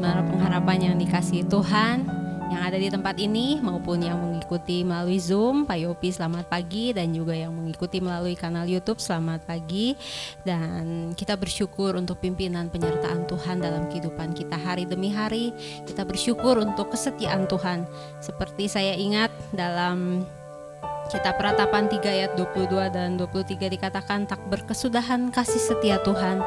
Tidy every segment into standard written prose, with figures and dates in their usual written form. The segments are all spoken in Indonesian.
menara pengharapan yang dikasihi Tuhan, yang ada di tempat ini maupun yang mengikuti melalui Zoom. Pak Yopi selamat pagi, dan juga yang mengikuti melalui kanal YouTube selamat pagi. Dan kita bersyukur untuk pimpinan penyertaan Tuhan dalam kehidupan kita hari demi hari. Kita bersyukur untuk kesetiaan Tuhan. Seperti saya ingat dalam Kitab Ratapan 3 ayat 22 dan 23 dikatakan, tak berkesudahan kasih setia Tuhan,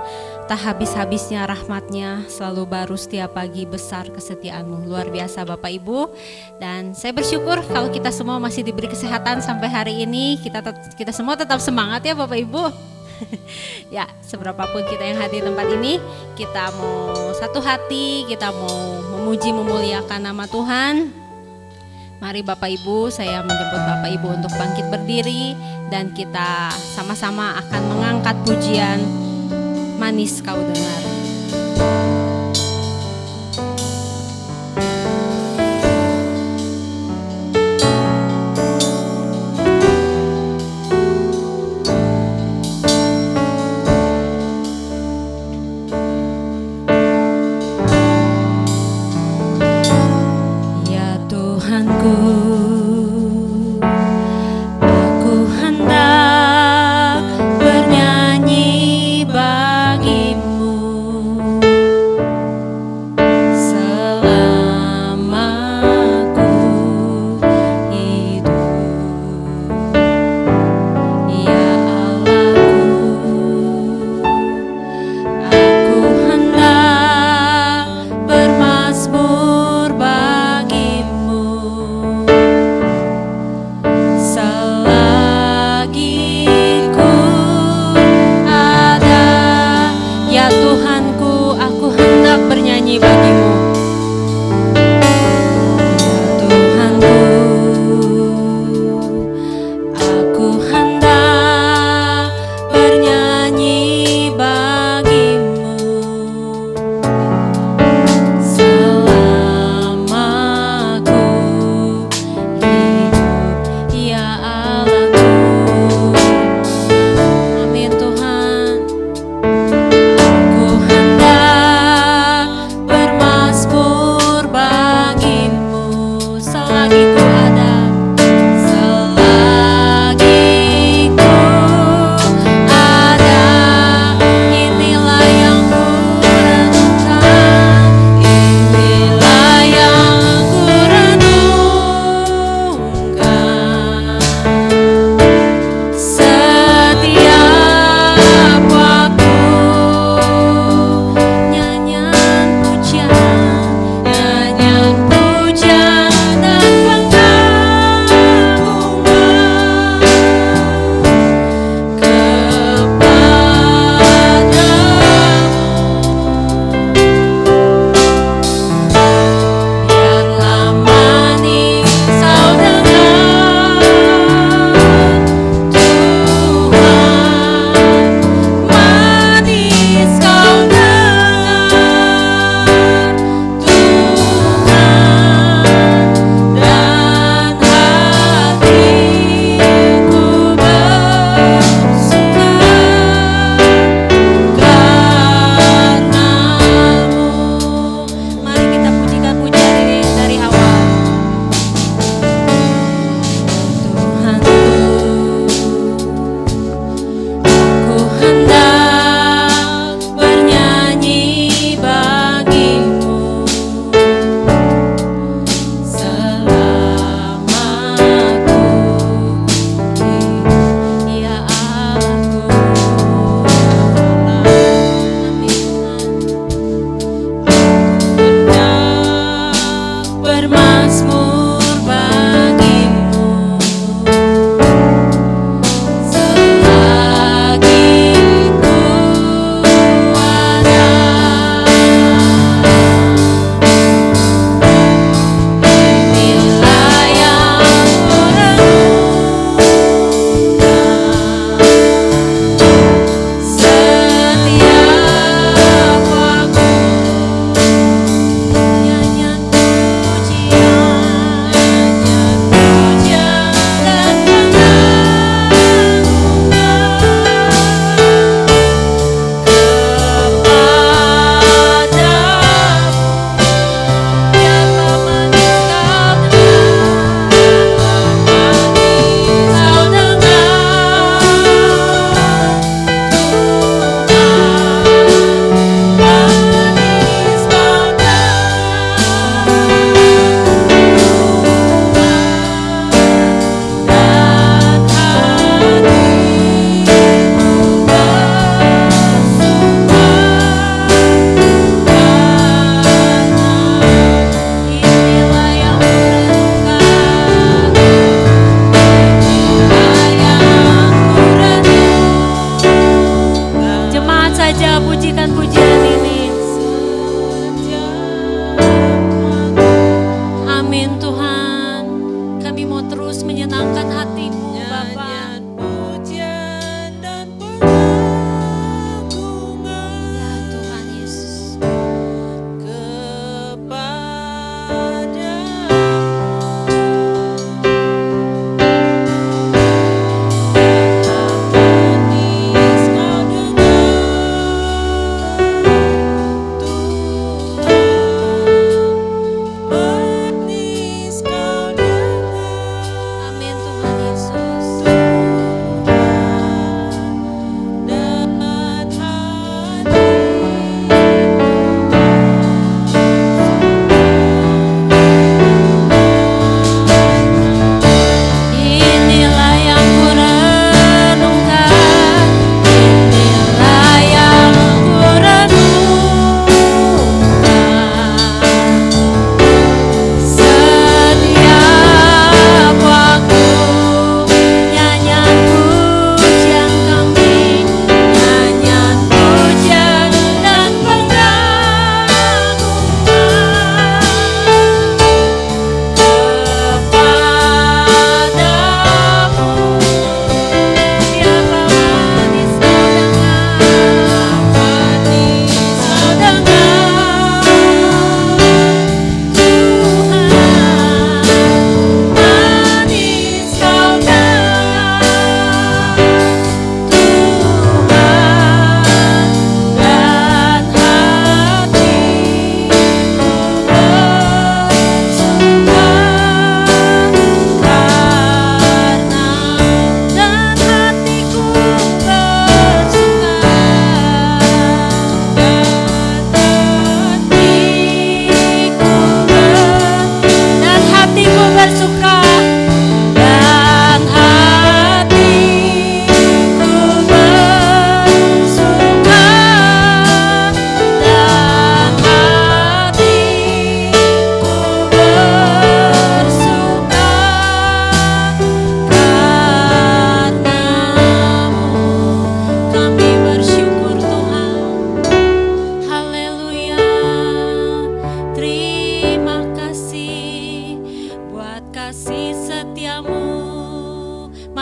tak habis-habisnya rahmatnya, selalu baru setiap pagi, besar kesetiaanmu. Luar biasa Bapak Ibu. Dan saya bersyukur kalau kita semua masih diberi kesehatan sampai hari ini. Kita semua tetap semangat ya Bapak Ibu. Ya, seberapapun kita yang hadir di tempat ini, kita mau satu hati, kita mau memuji memuliakan nama Tuhan. Mari Bapak Ibu, saya menjemput Bapak Ibu untuk bangkit berdiri, dan kita sama-sama akan mengangkat pujian Manis Kau Dengar. Aku hendak bernyanyi bagimu.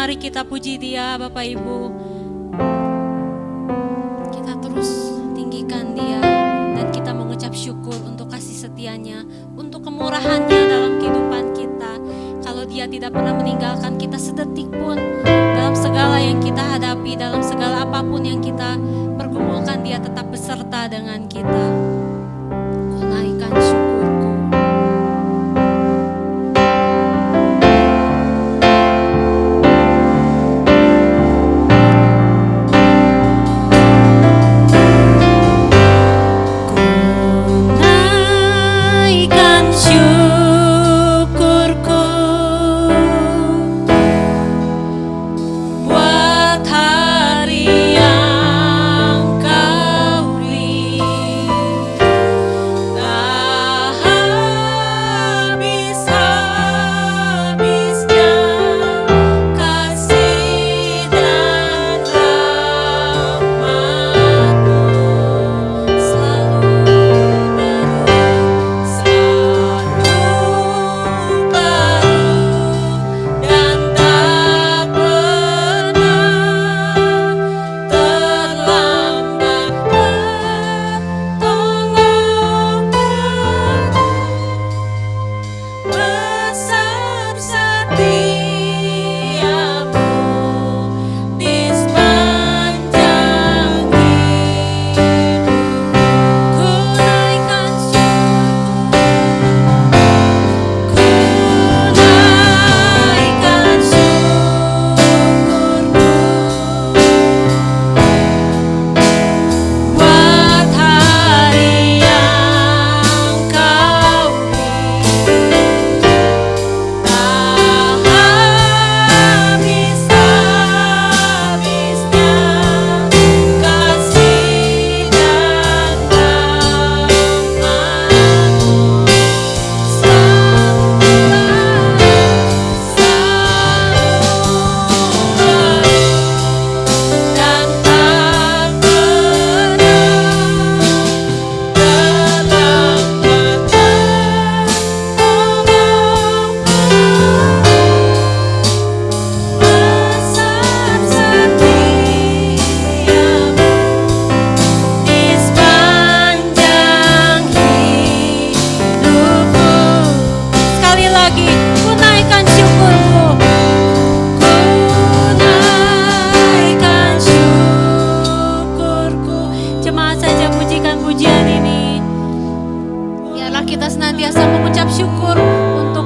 mari kita puji Dia Bapak Ibu. Kita terus tinggikan Dia dan kita mengucap syukur untuk kasih setianya, untuk kemurahannya dalam kehidupan kita. Kalau Dia tidak pernah meninggalkan kita sedetik pun dalam segala yang kita hadapi, dalam segala apapun yang kita pergumulkan, Dia tetap beserta dengan kita. Ku naikkan syukurku.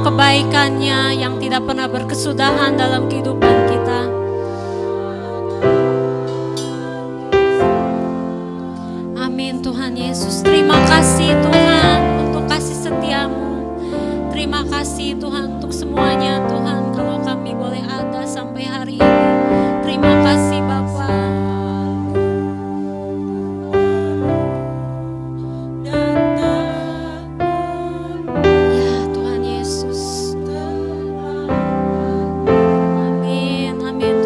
Kebaikannya yang tidak pernah berkesudahan dalam kehidupan kita. Amin Tuhan Yesus. Terima kasih Tuhan untuk kasih setiamu. Terima kasih Tuhan untuk semuanya Tuhan. Kalau kami boleh ada sampai hari ini, terima kasih Bapa. Amin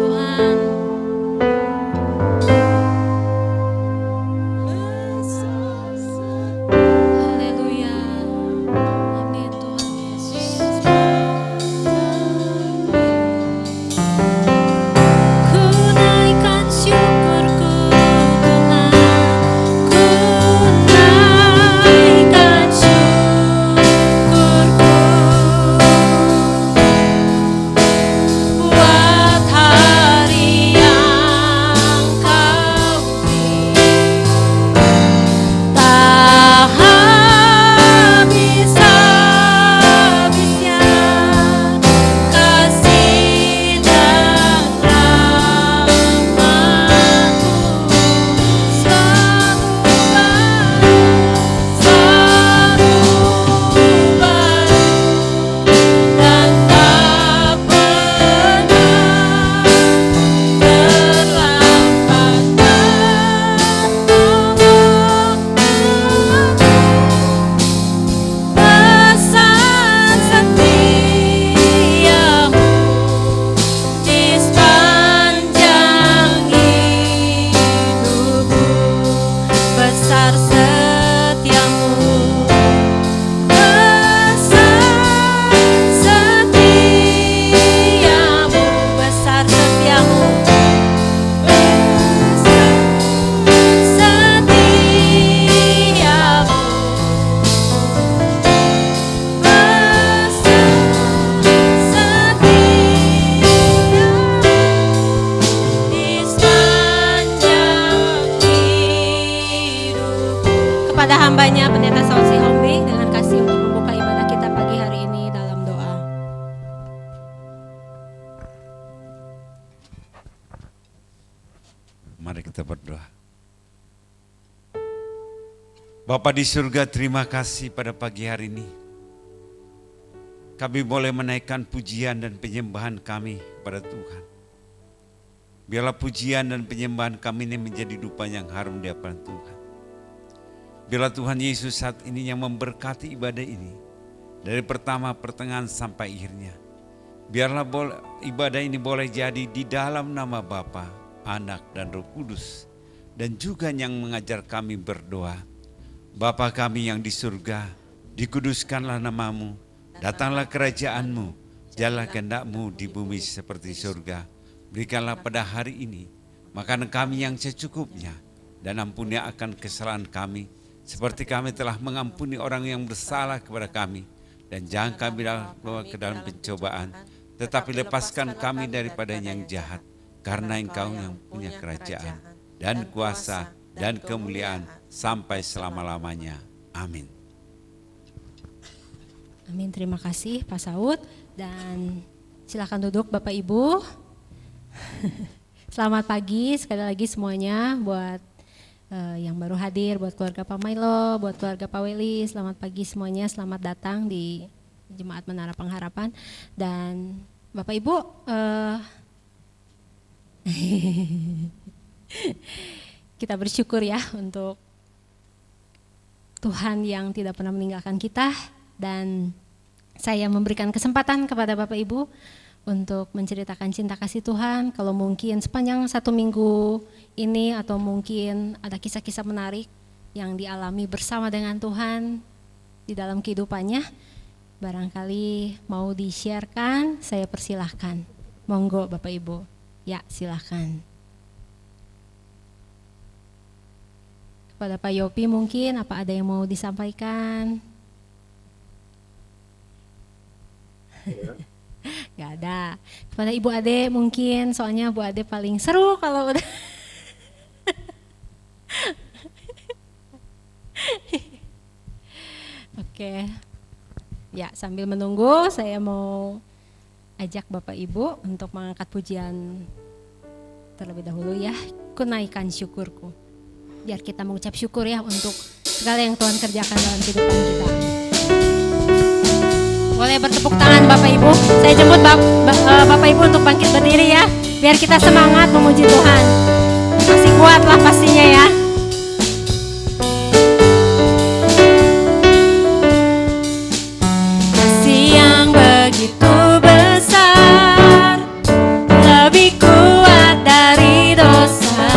Bapa di surga, terima kasih pada pagi hari ini. Kami boleh menaikkan pujian dan penyembahan kami pada Tuhan. Biarlah pujian dan penyembahan kami ini menjadi dupa yang harum di hadapan Tuhan. Biarlah Tuhan Yesus saat ini yang memberkati ibadah ini. Dari pertama, pertengahan sampai akhirnya. Biarlah ibadah ini boleh jadi di dalam nama Bapa, Anak dan Roh Kudus. Dan juga yang mengajar kami berdoa. Bapa kami yang di surga, dikuduskanlah namamu, datanglah kerajaanmu, jalanlah kehendak-mu di bumi seperti surga. Berikanlah pada hari ini makanan kami yang secukupnya, dan ampuni akan kesalahan kami, seperti kami telah mengampuni orang yang bersalah kepada kami. Dan jangan kami bawa ke dalam pencobaan, tetapi lepaskan kami daripada yang jahat, karena Engkau yang punya kerajaan dan kuasa dan kemuliaan sampai selama-lamanya. Amin. Amin, terima kasih Pak Saud. Dan silakan duduk Bapak Ibu. Selamat pagi sekali lagi semuanya buat yang baru hadir, buat keluarga Pak Milo, buat keluarga Pak Weli. Selamat pagi semuanya, selamat datang di Jemaat Menara Pengharapan. Dan Bapak Ibu, kita bersyukur ya untuk Tuhan yang tidak pernah meninggalkan kita, dan saya memberikan kesempatan kepada Bapak Ibu untuk menceritakan cinta kasih Tuhan. Kalau mungkin sepanjang 1 minggu ini, atau mungkin ada kisah-kisah menarik yang dialami bersama dengan Tuhan di dalam kehidupannya, barangkali mau di-sharekan, saya persilahkan. Monggo Bapak Ibu, ya silahkan. Kepada Pak Yopi mungkin apa ada yang mau disampaikan? Ya. Gak ada. Kepada Ibu Ade mungkin, soalnya Bu Ade paling seru kalau udah. Oke. Ya, sambil menunggu saya mau ajak Bapak Ibu untuk mengangkat pujian terlebih dahulu ya. Kunaikan syukurku. Biar kita mengucap syukur ya untuk segala yang Tuhan kerjakan dalam kehidupan kita. Boleh bertepuk tangan Bapak Ibu. Saya jemput Bapak Ibu untuk bangkit berdiri ya. Biar kita semangat memuji Tuhan. Masih kuat lah pastinya ya. Kasih yang begitu besar, lebih kuat dari dosa.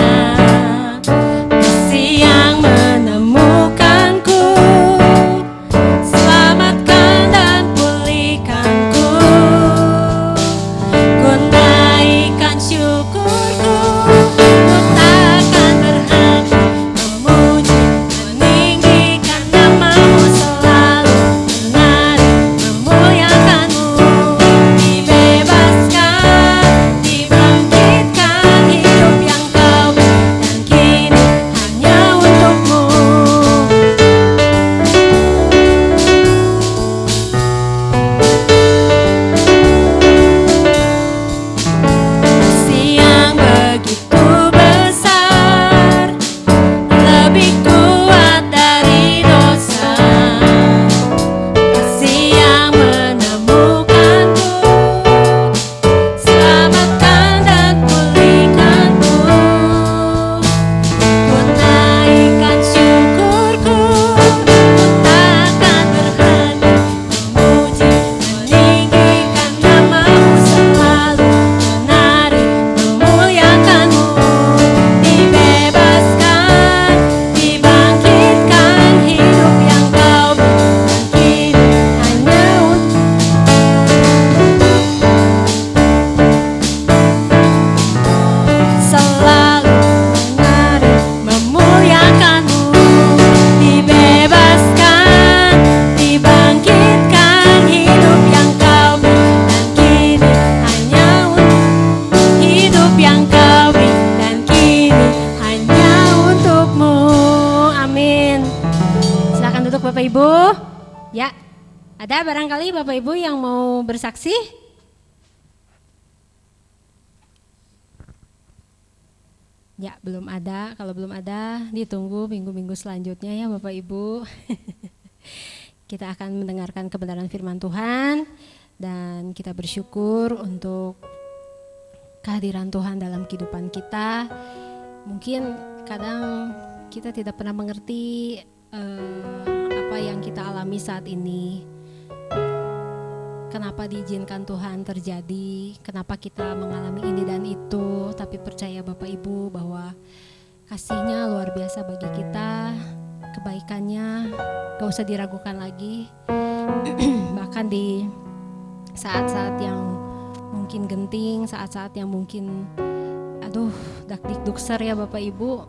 Ada barangkali Bapak Ibu yang mau bersaksi? Ya, belum ada. Kalau belum ada, ditunggu minggu-minggu selanjutnya ya Bapak Ibu. Kita akan mendengarkan kebenaran firman Tuhan dan kita bersyukur untuk kehadiran Tuhan dalam kehidupan kita. Mungkin kadang kita tidak pernah mengerti apa yang kita alami saat ini. Kenapa diizinkan Tuhan terjadi, kenapa kita mengalami ini dan itu, tapi percaya Bapak Ibu bahwa kasih-Nya luar biasa bagi kita, kebaikannya gak usah diragukan lagi. Bahkan di saat-saat yang mungkin genting, saat-saat yang mungkin dakdikdukser ya Bapak Ibu,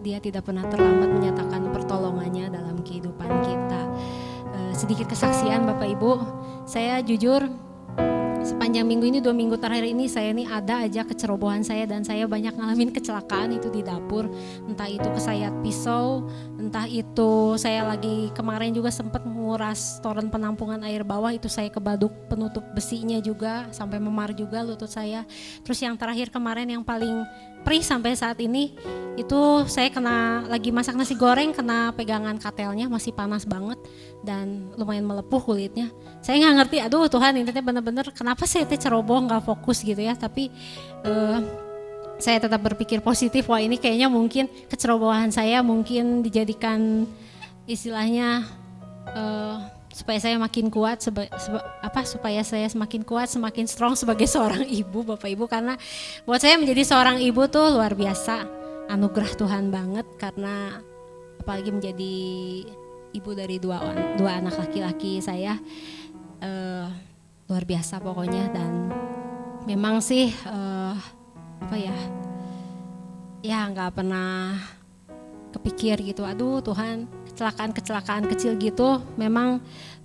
Dia tidak pernah terlambat menyatakan pertolongannya dalam kehidupan kita. Sedikit kesaksian Bapak Ibu, saya jujur sepanjang minggu ini, 2 minggu terakhir ini saya ini ada aja kecerobohan saya dan saya banyak ngalamin kecelakaan itu di dapur. Entah itu kesayat pisau, entah itu saya lagi kemarin juga sempat menguras toren penampungan air bawah, itu saya kebaduk penutup besinya juga sampai memar juga lutut saya. Terus yang terakhir kemarin yang paling perih sampai saat ini itu saya kena lagi masak nasi goreng, kena pegangan katelnya masih panas banget dan lumayan melepuh kulitnya. Saya nggak ngerti, aduh Tuhan ini bener-bener kenapa saya ceroboh nggak fokus gitu ya. Tapi saya tetap berpikir positif, wah ini kayaknya mungkin kecerobohan saya mungkin dijadikan istilahnya supaya saya makin kuat, supaya saya semakin kuat, semakin strong sebagai seorang ibu Bapak Ibu. Karena buat saya menjadi seorang ibu tuh luar biasa, anugerah Tuhan banget, karena apalagi menjadi ibu dari dua anak laki-laki saya, luar biasa pokoknya. Dan memang sih nggak pernah kepikir gitu, aduh Tuhan kecelakaan kecil gitu memang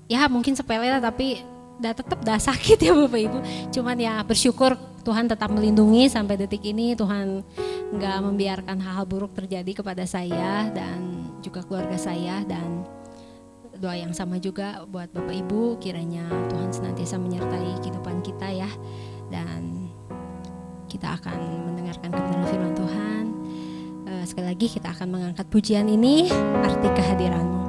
ya mungkin sepele lah, tapi tetap sakit ya Bapak Ibu. Cuman ya bersyukur Tuhan tetap melindungi sampai detik ini. Tuhan nggak membiarkan hal-hal buruk terjadi kepada saya dan juga keluarga saya. Dan doa yang sama juga buat Bapak Ibu, kiranya Tuhan senantiasa menyertai kehidupan kita ya. Dan kita akan mendengarkan kebenaran firman Tuhan. Sekali lagi kita akan mengangkat pujian ini, arti kehadiran-Mu.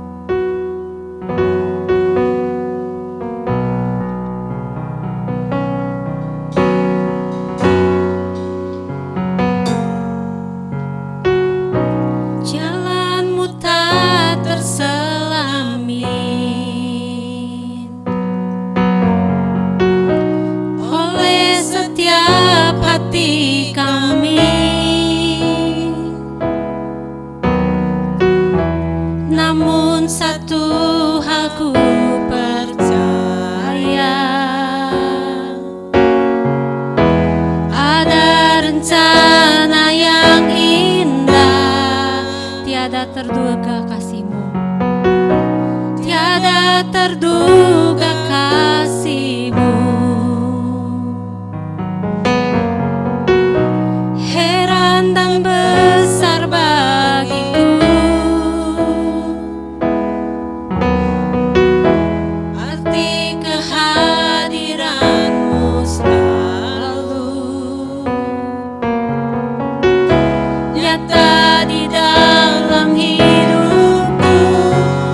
Jalan-Mu tak terselamin oleh setiap hati kami. Namun satu hal ku percaya, ada rencana yang indah. Tiada terduga kasih-Mu, Tiada terduga kasih-Mu. Heran dan besar bagiku arti kehadiran-Mu selalu nyata di dalam hidupku.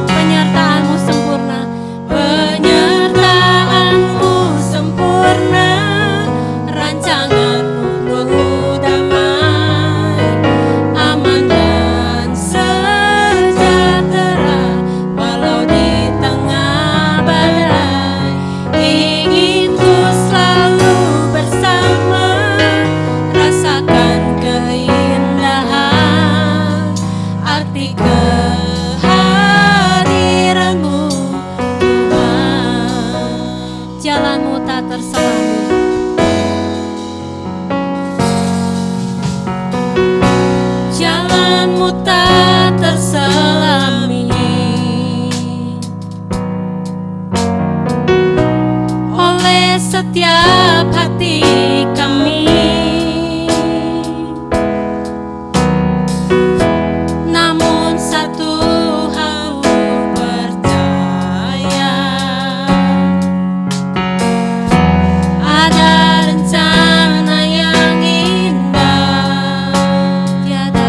penyertaan-Mu sempurna, Penyertaan-Mu sempurna, rancangan-Mu penuh damai, aman dan sejahtera walau di tengah badai. Ingin ku selalu bersama, rasakan keindahan arti kehadiran-Mu Tuhan. jalan-Mu tak terselami, Jalan-Mu tak terselami oleh setiap hati kami. Namun satu hal ku percaya, ada rencana yang indah. Tiada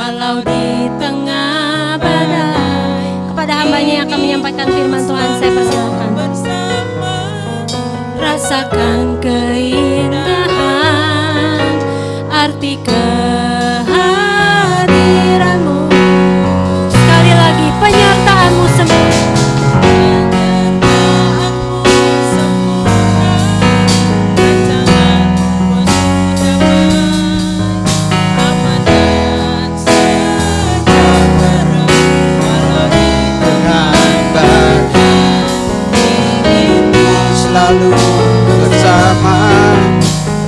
walau di tengah badai. Kepada hambanya yang akan menyampaikan firman Tuhan, saya persilakan. Rasakan keindahan arti kehadiranmu. Sekali lagi, penyertaanmu sempurna. Selalu bersama,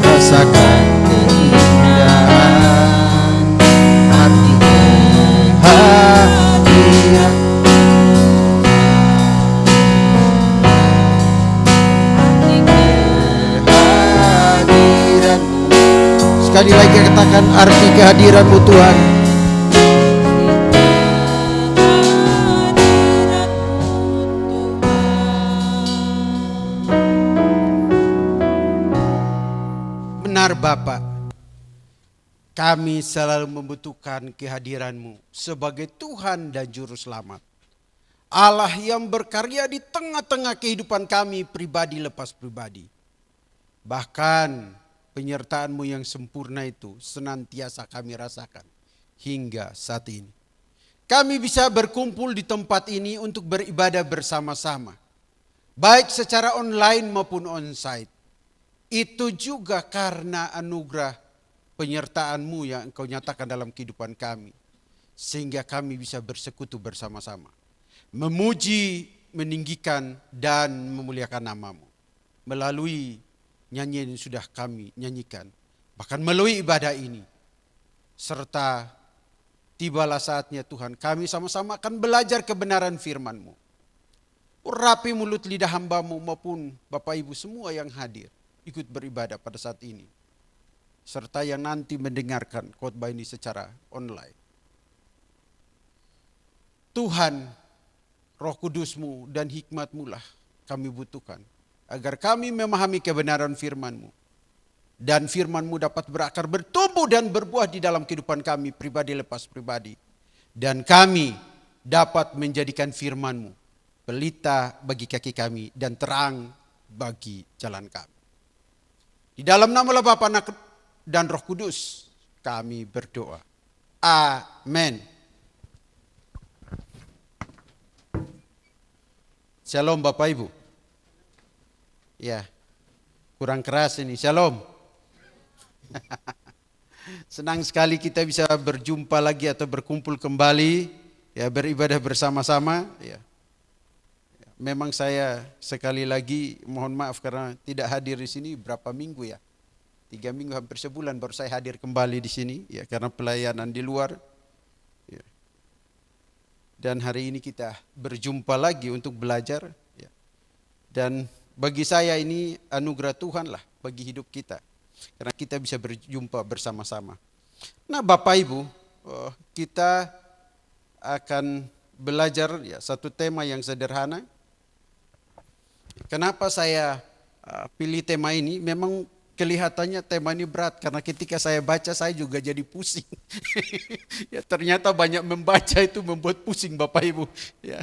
rasakan keindahan arti kehadiran. Sekali lagi katakan arti kehadiranmu Tuhan. Benar Bapa, kami selalu membutuhkan kehadiran-Mu sebagai Tuhan dan Juru Selamat. Allah yang berkarya di tengah-tengah kehidupan kami pribadi lepas pribadi. Bahkan penyertaan-Mu yang sempurna itu senantiasa kami rasakan hingga saat ini. Kami bisa berkumpul di tempat ini untuk beribadah bersama-sama, baik secara online maupun onsite. Itu juga karena anugerah penyertaan-Mu yang Engkau nyatakan dalam kehidupan kami. Sehingga kami bisa bersekutu bersama-sama, memuji, meninggikan, dan memuliakan nama-Mu. Melalui nyanyian yang sudah kami nyanyikan, bahkan melalui ibadah ini. Serta tibalah saatnya Tuhan, kami sama-sama akan belajar kebenaran firman-Mu. Urapi mulut lidah hamba-Mu maupun Bapak Ibu semua yang hadir ikut beribadah pada saat ini, serta yang nanti mendengarkan khotbah ini secara online. Tuhan, Roh Kudus-Mu dan hikmat-Mu lah kami butuhkan, agar kami memahami kebenaran firman-Mu, dan firman-Mu dapat berakar, bertumbuh dan berbuah di dalam kehidupan kami pribadi lepas pribadi, dan kami dapat menjadikan firman-Mu pelita bagi kaki kami dan terang bagi jalan kami. Di dalam nama Bapa, Anak, dan Roh Kudus kami berdoa. Amin. Shalom Bapak Ibu. Ya, kurang keras ini. Shalom. Senang sekali kita bisa berjumpa lagi atau berkumpul kembali, ya, beribadah bersama-sama. Ya. Memang saya sekali lagi mohon maaf karena tidak hadir di sini berapa minggu ya. 3 minggu hampir sebulan baru saya hadir kembali di sini ya, karena pelayanan di luar. Ya. Dan hari ini kita berjumpa lagi untuk belajar ya. Dan bagi saya ini anugerah Tuhan lah bagi hidup kita, karena kita bisa berjumpa bersama-sama. Nah Bapak Ibu, kita akan belajar ya satu tema yang sederhana. Kenapa saya pilih tema ini? Memang kelihatannya tema ini berat, karena ketika saya baca saya juga jadi pusing. Ya, ternyata banyak membaca itu membuat pusing Bapak Ibu. Ya.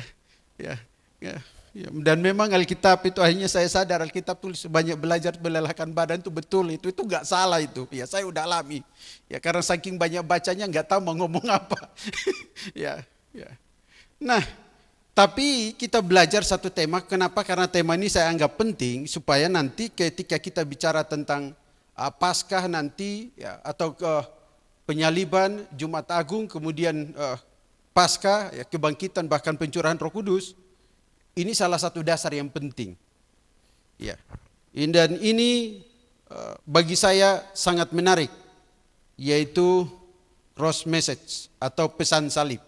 Dan memang Alkitab itu akhirnya saya sadar Alkitab tulis banyak belajar melelahkan badan itu betul, itu nggak salah itu. Ya saya udah alami. Ya karena saking banyak bacanya nggak tahu mau ngomong apa. Ya. Nah, tapi kita belajar satu tema. Kenapa? Karena tema ini saya anggap penting supaya nanti ketika kita bicara tentang Paskah nanti ya, atau penyaliban, Jumat Agung, kemudian Paskah, ya, kebangkitan bahkan pencurahan Roh Kudus, ini salah satu dasar yang penting. Ya. Dan ini bagi saya sangat menarik, yaitu cross message atau pesan salib.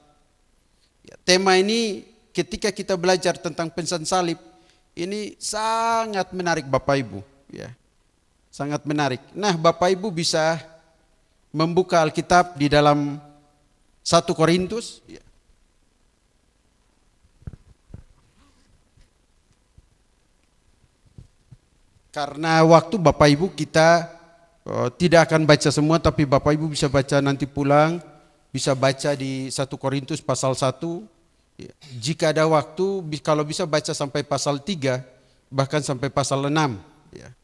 Ya, tema ini ketika kita belajar tentang pesan salib, ini sangat menarik Bapak Ibu. Ya, sangat menarik. Nah Bapak Ibu bisa membuka Alkitab di dalam 1 Korintus. Ya. Karena waktu Bapak Ibu kita tidak akan baca semua, tapi Bapak Ibu bisa baca nanti pulang bisa baca di 1 Korintus pasal 1. Ya, jika ada waktu, kalau bisa baca sampai pasal 3, bahkan sampai pasal 6. Ya.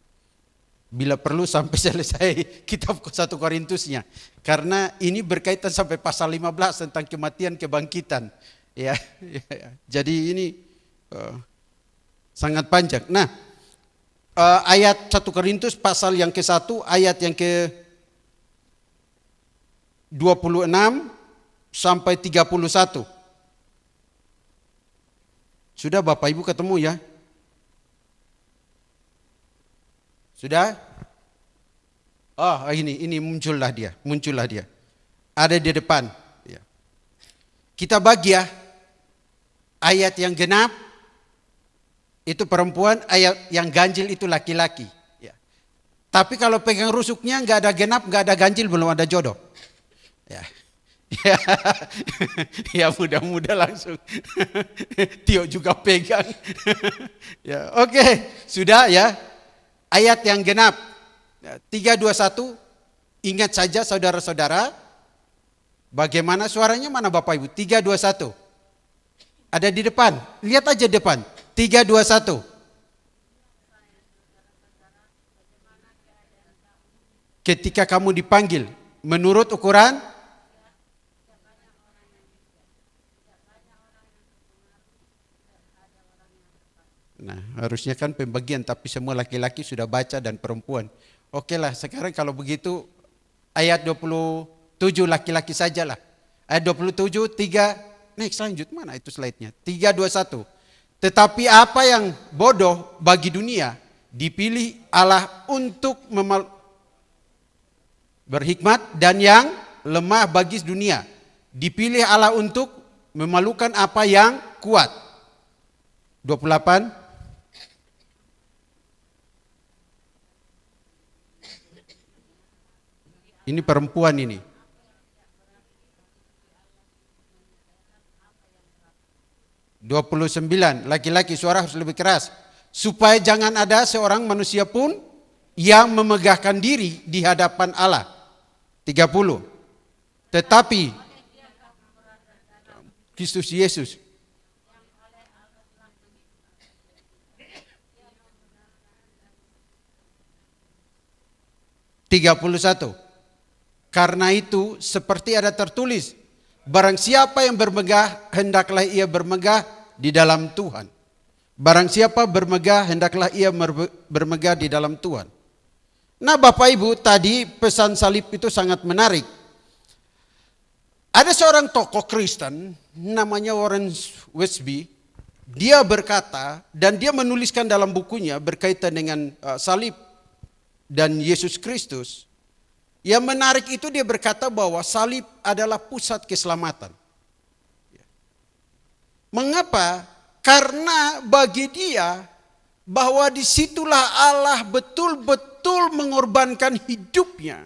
Bila perlu sampai selesai kitab 1 Korintusnya. Karena ini berkaitan sampai pasal 15 tentang kematian kebangkitan. Ya, jadi ini sangat panjang. Nah, ayat 1 Korintus pasal yang ke-1 ayat yang ke-26 sampai 31. Sudah Bapak Ibu ketemu ya? Sudah? Oh, ini muncullah dia. Ada di depan. Ya. Kita bagi ya. Ayat yang genap itu perempuan, ayat yang ganjil itu laki-laki. Ya. Tapi kalau pegang rusuknya nggak ada genap, nggak ada ganjil, belum ada jodoh. Ya, ya, ya mudah-mudah langsung. Tio juga pegang. Ya, oke, sudah ya. Ayat yang genap 321. Ingat saja saudara-saudara, bagaimana suaranya, mana Bapak Ibu? 321. Ada di depan, lihat aja depan. 321. Ketika kamu dipanggil menurut ukuran Nah, harusnya kan pembagian, tapi semua laki-laki sudah baca dan perempuan. Oke lah, sekarang kalau begitu ayat 27 laki-laki sajalah. Ayat 27, 3, next lanjut, mana itu slide-nya? 321. Tetapi apa yang bodoh bagi dunia, dipilih Allah untuk berhikmat, dan yang lemah bagi dunia, dipilih Allah untuk memalukan apa yang kuat. 28. Ini perempuan ini. (29) Laki-laki suara harus lebih keras. Supaya jangan ada seorang manusia pun yang memegahkan diri di hadapan Allah. 30. Tetapi Kristus Yesus. (31) Karena itu seperti ada tertulis, barang siapa yang bermegah, hendaklah ia bermegah di dalam Tuhan. Barang siapa bermegah, hendaklah ia bermegah di dalam Tuhan. Nah Bapak Ibu, tadi pesan salib itu sangat menarik. Ada seorang tokoh Kristen, namanya Warren Wiersbe. Dia berkata, dan dia menuliskan dalam bukunya berkaitan dengan salib dan Yesus Kristus. Yang menarik itu dia berkata bahwa salib adalah pusat keselamatan. Mengapa? Karena bagi dia bahwa disitulah Allah betul-betul mengorbankan hidupnya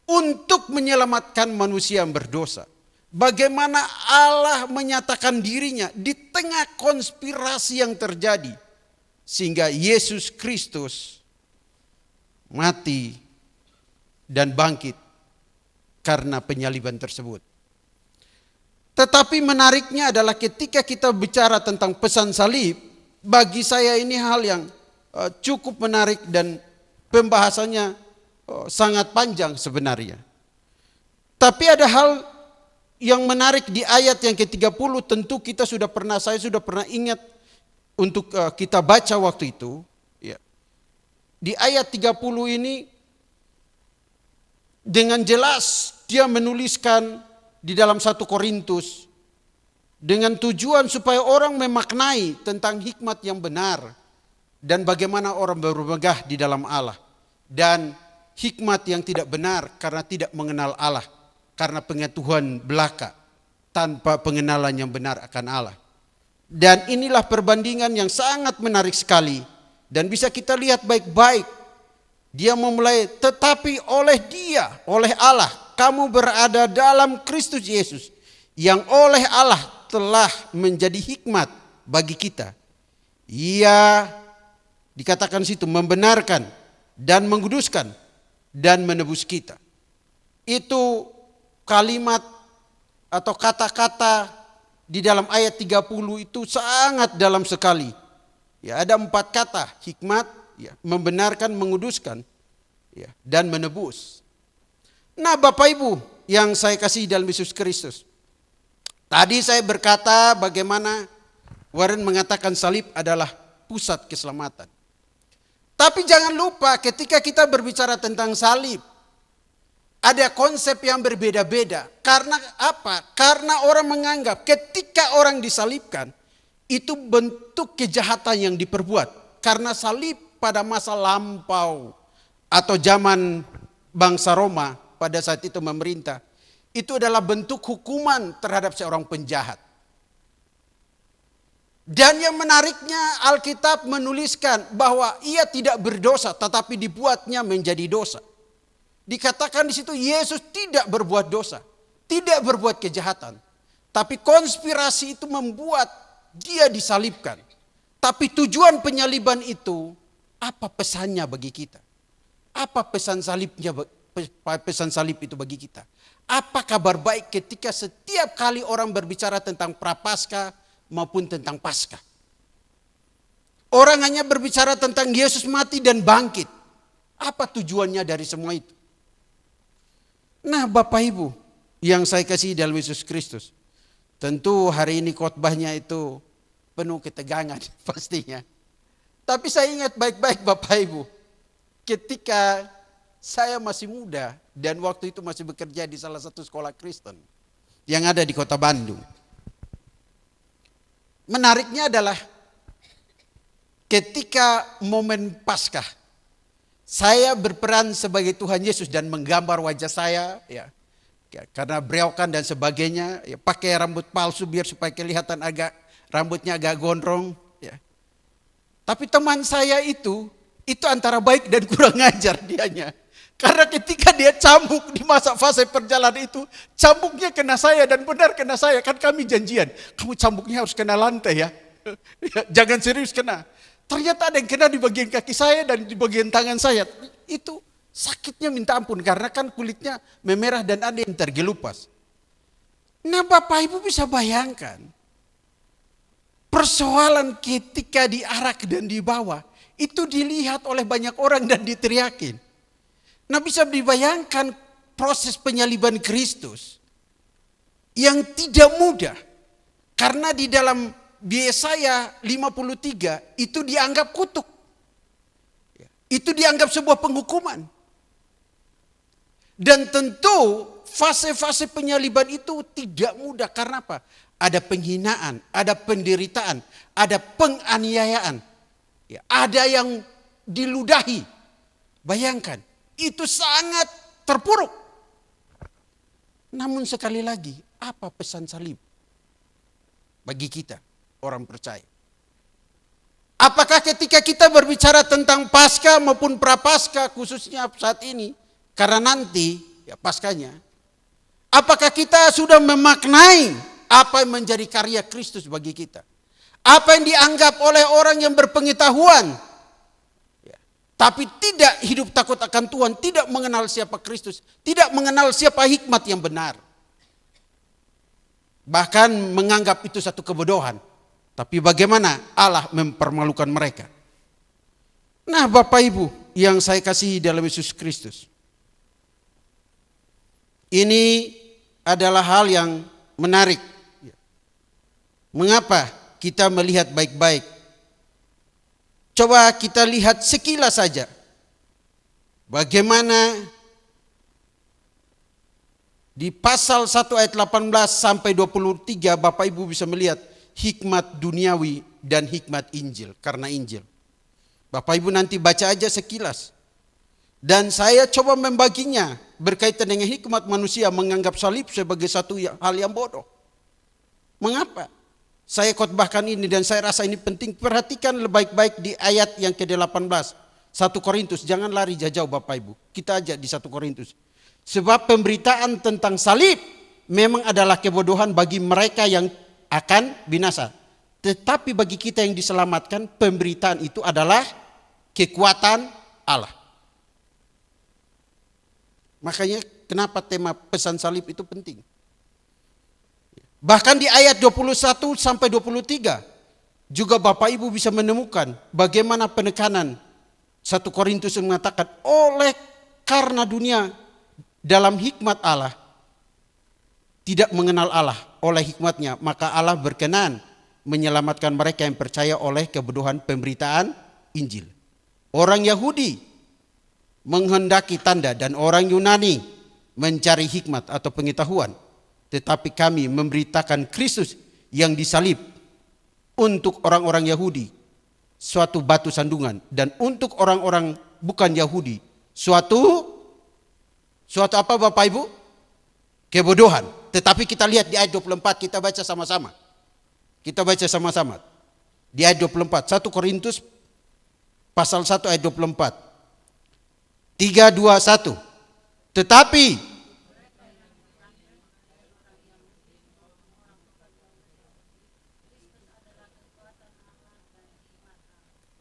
untuk menyelamatkan manusia yang berdosa. Bagaimana Allah menyatakan dirinya di tengah konspirasi yang terjadi, sehingga Yesus Kristus mati dan bangkit karena penyaliban tersebut. Tetapi menariknya adalah ketika kita bicara tentang pesan salib, bagi saya ini hal yang cukup menarik dan pembahasannya sangat panjang sebenarnya. Tapi ada hal yang menarik di ayat yang ke-30, tentu saya sudah pernah ingat untuk kita baca waktu itu. Ya. Di ayat 30 ini dengan jelas dia menuliskan di dalam 1 Korintus dengan tujuan supaya orang memaknai tentang hikmat yang benar dan bagaimana orang bermegah di dalam Allah, dan hikmat yang tidak benar karena tidak mengenal Allah, karena pengetahuan belaka tanpa pengenalan yang benar akan Allah. Dan inilah perbandingan yang sangat menarik sekali dan bisa kita lihat baik-baik. Dia memulai, tetapi oleh dia, oleh Allah, kamu berada dalam Kristus Yesus, yang oleh Allah telah menjadi hikmat bagi kita. Ia dikatakan situ membenarkan dan menguduskan dan menebus kita. Itu kalimat atau kata-kata di dalam ayat 30 itu sangat dalam sekali. Ya, ada 4 kata, hikmat, ya, membenarkan, menguduskan, ya, dan menebus. Nah, Bapak Ibu yang saya kasih dalam Yesus Kristus. Tadi saya berkata bagaimana Warren mengatakan salib adalah pusat keselamatan. Tapi jangan lupa ketika kita berbicara tentang salib, ada konsep yang berbeda-beda. Karena apa? Karena orang menganggap ketika orang disalibkan, itu bentuk kejahatan yang diperbuat. Karena salib pada masa lampau atau zaman bangsa Roma pada saat itu memerintah, itu adalah bentuk hukuman terhadap seorang penjahat. Dan yang menariknya Alkitab menuliskan bahwa ia tidak berdosa tetapi dibuatnya menjadi dosa. Dikatakan di situ Yesus tidak berbuat dosa, tidak berbuat kejahatan. Tapi konspirasi itu membuat dia disalibkan. Tapi tujuan penyaliban itu, apa pesannya bagi kita? Apa pesan salibnya, pesan salib itu bagi kita? Apa kabar baik ketika setiap kali orang berbicara tentang prapaskah maupun tentang Paskah? Orang hanya berbicara tentang Yesus mati dan bangkit. Apa tujuannya dari semua itu? Nah, Bapak Ibu yang saya kasih dalam Yesus Kristus, tentu hari ini khotbahnya itu penuh ketegangan pastinya. Tapi saya ingat baik-baik Bapak Ibu, ketika saya masih muda dan waktu itu masih bekerja di salah satu sekolah Kristen yang ada di kota Bandung. Menariknya adalah ketika momen Paskah, saya berperan sebagai Tuhan Yesus dan menggambar wajah saya, ya karena brewokan dan sebagainya, ya, pakai rambut palsu biar supaya kelihatan rambutnya agak gondrong. Ya. Tapi teman saya itu antara baik dan kurang ajar dianya. Karena ketika dia cambuk di masa fase perjalanan itu, cambuknya kena saya dan benar kena saya. Kan kami janjian, kamu cambuknya harus kena lantai ya. Jangan serius kena. Ternyata ada yang kena di bagian kaki saya dan di bagian tangan saya. Itu sakitnya minta ampun karena kan kulitnya memerah dan ada yang tergelupas. Nah, Bapak Ibu bisa bayangkan. Persoalan ketika diarak dan dibawa, itu dilihat oleh banyak orang dan diteriakin. Nah, bisa dibayangkan proses penyaliban Kristus yang tidak mudah. Karena di dalam Yesaya 53 itu dianggap kutuk. Itu dianggap sebuah penghukuman. Dan tentu fase-fase penyaliban itu tidak mudah. Karena apa? Ada penghinaan, ada penderitaan, ada penganiayaan. Ya, ada yang diludahi. Bayangkan, itu sangat terpuruk. Namun sekali lagi, apa pesan salib bagi kita orang percaya? Apakah ketika kita berbicara tentang Paskah maupun Prapaskah khususnya saat ini, karena nanti ya Paskahnya, apakah kita sudah memaknai apa yang menjadi karya Kristus bagi kita? Apa yang dianggap oleh orang yang berpengetahuan tapi tidak hidup takut akan Tuhan, tidak mengenal siapa Kristus, tidak mengenal siapa hikmat yang benar. Bahkan menganggap itu satu kebodohan. Tapi bagaimana Allah mempermalukan mereka? Nah, Bapak Ibu yang saya kasihi dalam Yesus Kristus, ini adalah hal yang menarik. Mengapa kita melihat baik-baik? Coba kita lihat sekilas saja bagaimana di pasal 1 ayat 18 sampai 23 Bapak Ibu bisa melihat hikmat duniawi dan hikmat Injil karena Injil. Bapak Ibu nanti baca aja sekilas. Dan saya coba membaginya berkaitan dengan hikmat manusia menganggap salib sebagai satu hal yang bodoh. Mengapa? Saya khotbahkan ini dan saya rasa ini penting. Perhatikan baik-baik di ayat yang ke-18. 1 Korintus, jangan lari jauh Bapak Ibu. Kita aja di 1 Korintus. Sebab pemberitaan tentang salib memang adalah kebodohan bagi mereka yang akan binasa. Tetapi bagi kita yang diselamatkan, pemberitaan itu adalah kekuatan Allah. Makanya kenapa tema pesan salib itu penting. Bahkan di ayat 21 sampai 23 juga Bapak Ibu bisa menemukan bagaimana penekanan 1 Korintus mengatakan oleh karena dunia dalam hikmat Allah tidak mengenal Allah, oleh hikmatnya maka Allah berkenan menyelamatkan mereka yang percaya oleh kebodohan pemberitaan Injil. Orang Yahudi menghendaki tanda dan orang Yunani mencari hikmat atau pengetahuan. Tetapi kami memberitakan Kristus yang disalib, untuk orang-orang Yahudi suatu batu sandungan, dan untuk orang-orang bukan Yahudi suatu apa Bapak Ibu? Kebodohan. Tetapi kita lihat di ayat 24, kita baca sama-sama. Kita baca sama-sama. Di ayat 24, 1 Korintus pasal 1 ayat 24. 3, 2, 1. Tetapi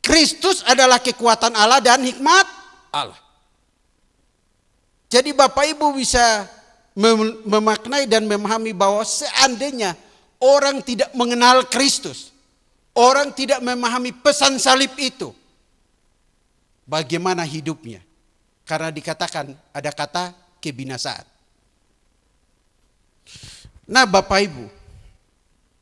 Kristus adalah kekuatan Allah dan hikmat Allah. Jadi Bapak Ibu bisa memaknai dan memahami bahwa seandainya orang tidak mengenal Kristus, orang tidak memahami pesan salib itu, bagaimana hidupnya? Karena dikatakan ada kata kebinasaan. Nah Bapak Ibu,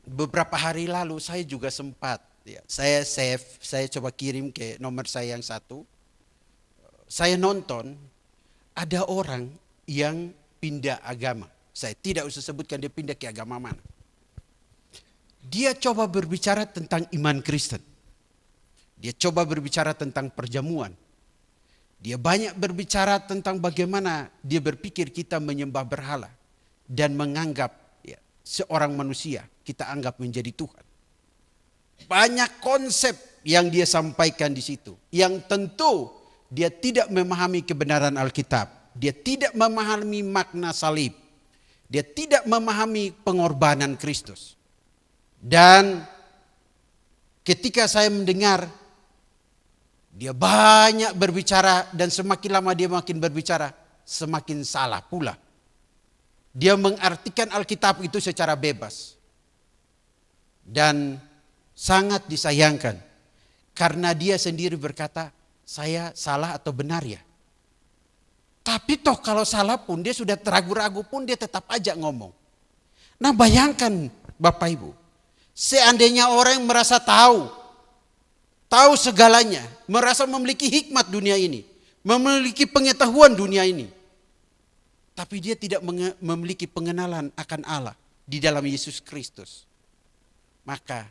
beberapa hari lalu saya juga sempat, saya save, saya coba kirim ke nomor saya yang 1. Saya nonton ada orang yang pindah agama. Saya tidak usah sebutkan dia pindah ke agama mana. Dia coba berbicara tentang iman Kristen. Dia coba berbicara tentang perjamuan. Dia banyak berbicara tentang bagaimana dia berpikir kita menyembah berhala dan menganggap seorang manusia kita anggap menjadi Tuhan. Banyak konsep yang dia sampaikan di situ, yang tentu dia tidak memahami kebenaran Alkitab, dia tidak memahami makna salib, dia tidak memahami pengorbanan Kristus. Dan ketika saya mendengar dia banyak berbicara, dan semakin lama dia makin berbicara, semakin salah pula. Dia mengartikan Alkitab itu secara bebas. Dan sangat disayangkan, karena dia sendiri berkata, saya salah atau benar ya. Tapi toh kalau salah pun, dia sudah ragu-ragu pun dia tetap aja ngomong. Nah bayangkan Bapak Ibu, seandainya orang yang merasa tahu segalanya, merasa memiliki hikmat dunia ini, memiliki pengetahuan dunia ini, tapi dia tidak memiliki pengenalan akan Allah di dalam Yesus Kristus, maka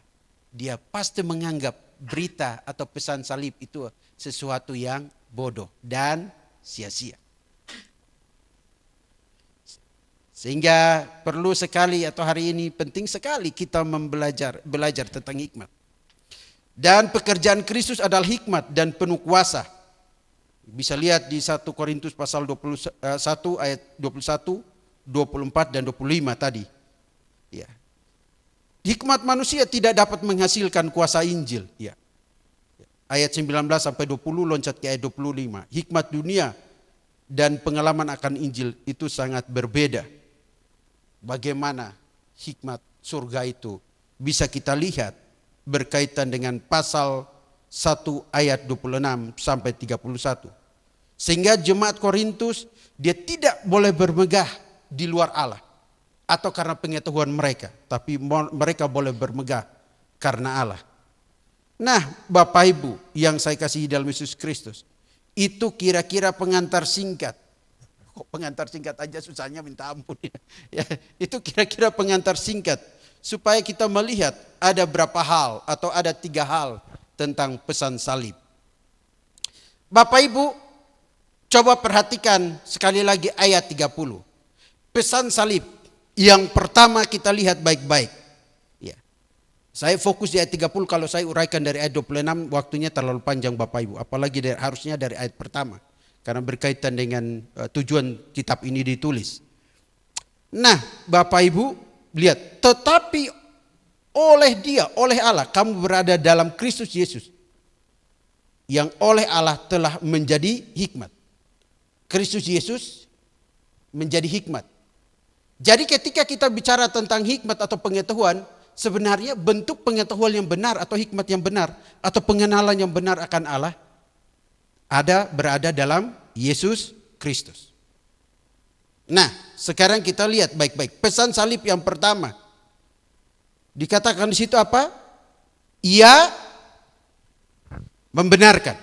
dia pasti menganggap berita atau pesan salib itu sesuatu yang bodoh dan sia-sia. Sehingga perlu sekali, atau hari ini penting sekali kita belajar tentang hikmat. Dan pekerjaan Kristus adalah hikmat dan penuh kuasa. Bisa lihat di 1 Korintus pasal 21 ayat 21, 24 dan 25 tadi. Ya. Hikmat manusia tidak dapat menghasilkan kuasa Injil. Ya. Ayat 19 sampai 20 loncat ke ayat 25. Hikmat dunia dan pengalaman akan Injil itu sangat berbeda. Bagaimana hikmat surga itu bisa kita lihat berkaitan dengan pasal 1 ayat 26 sampai 31. Sehingga jemaat Korintus dia tidak boleh bermegah di luar Allah atau karena pengetahuan mereka, tapi mereka boleh bermegah karena Allah. Nah, Bapak Ibu yang saya kasihi dalam Yesus Kristus, itu kira-kira pengantar singkat. Kok pengantar singkat aja susahnya minta ampun ya. Itu kira-kira pengantar singkat supaya kita melihat ada berapa hal atau ada 3 hal tentang pesan salib. Bapak Ibu, coba perhatikan sekali lagi ayat 30. Pesan salib yang pertama kita lihat baik-baik. Ya. Saya fokus di ayat 30, kalau saya uraikan dari ayat 26 waktunya terlalu panjang Bapak Ibu. Apalagi harusnya dari ayat pertama. Karena berkaitan dengan tujuan kitab ini ditulis. Nah Bapak Ibu, lihat, tetapi oleh Allah, kamu berada dalam Kristus Yesus, yang oleh Allah telah menjadi hikmat. Kristus Yesus menjadi hikmat. Jadi ketika kita bicara tentang hikmat atau pengetahuan, sebenarnya bentuk pengetahuan yang benar atau hikmat yang benar atau pengenalan yang benar akan Allah berada dalam Yesus Kristus. Nah, sekarang kita lihat baik-baik. Pesan salib yang pertama. Dikatakan di situ apa? Ia membenarkan.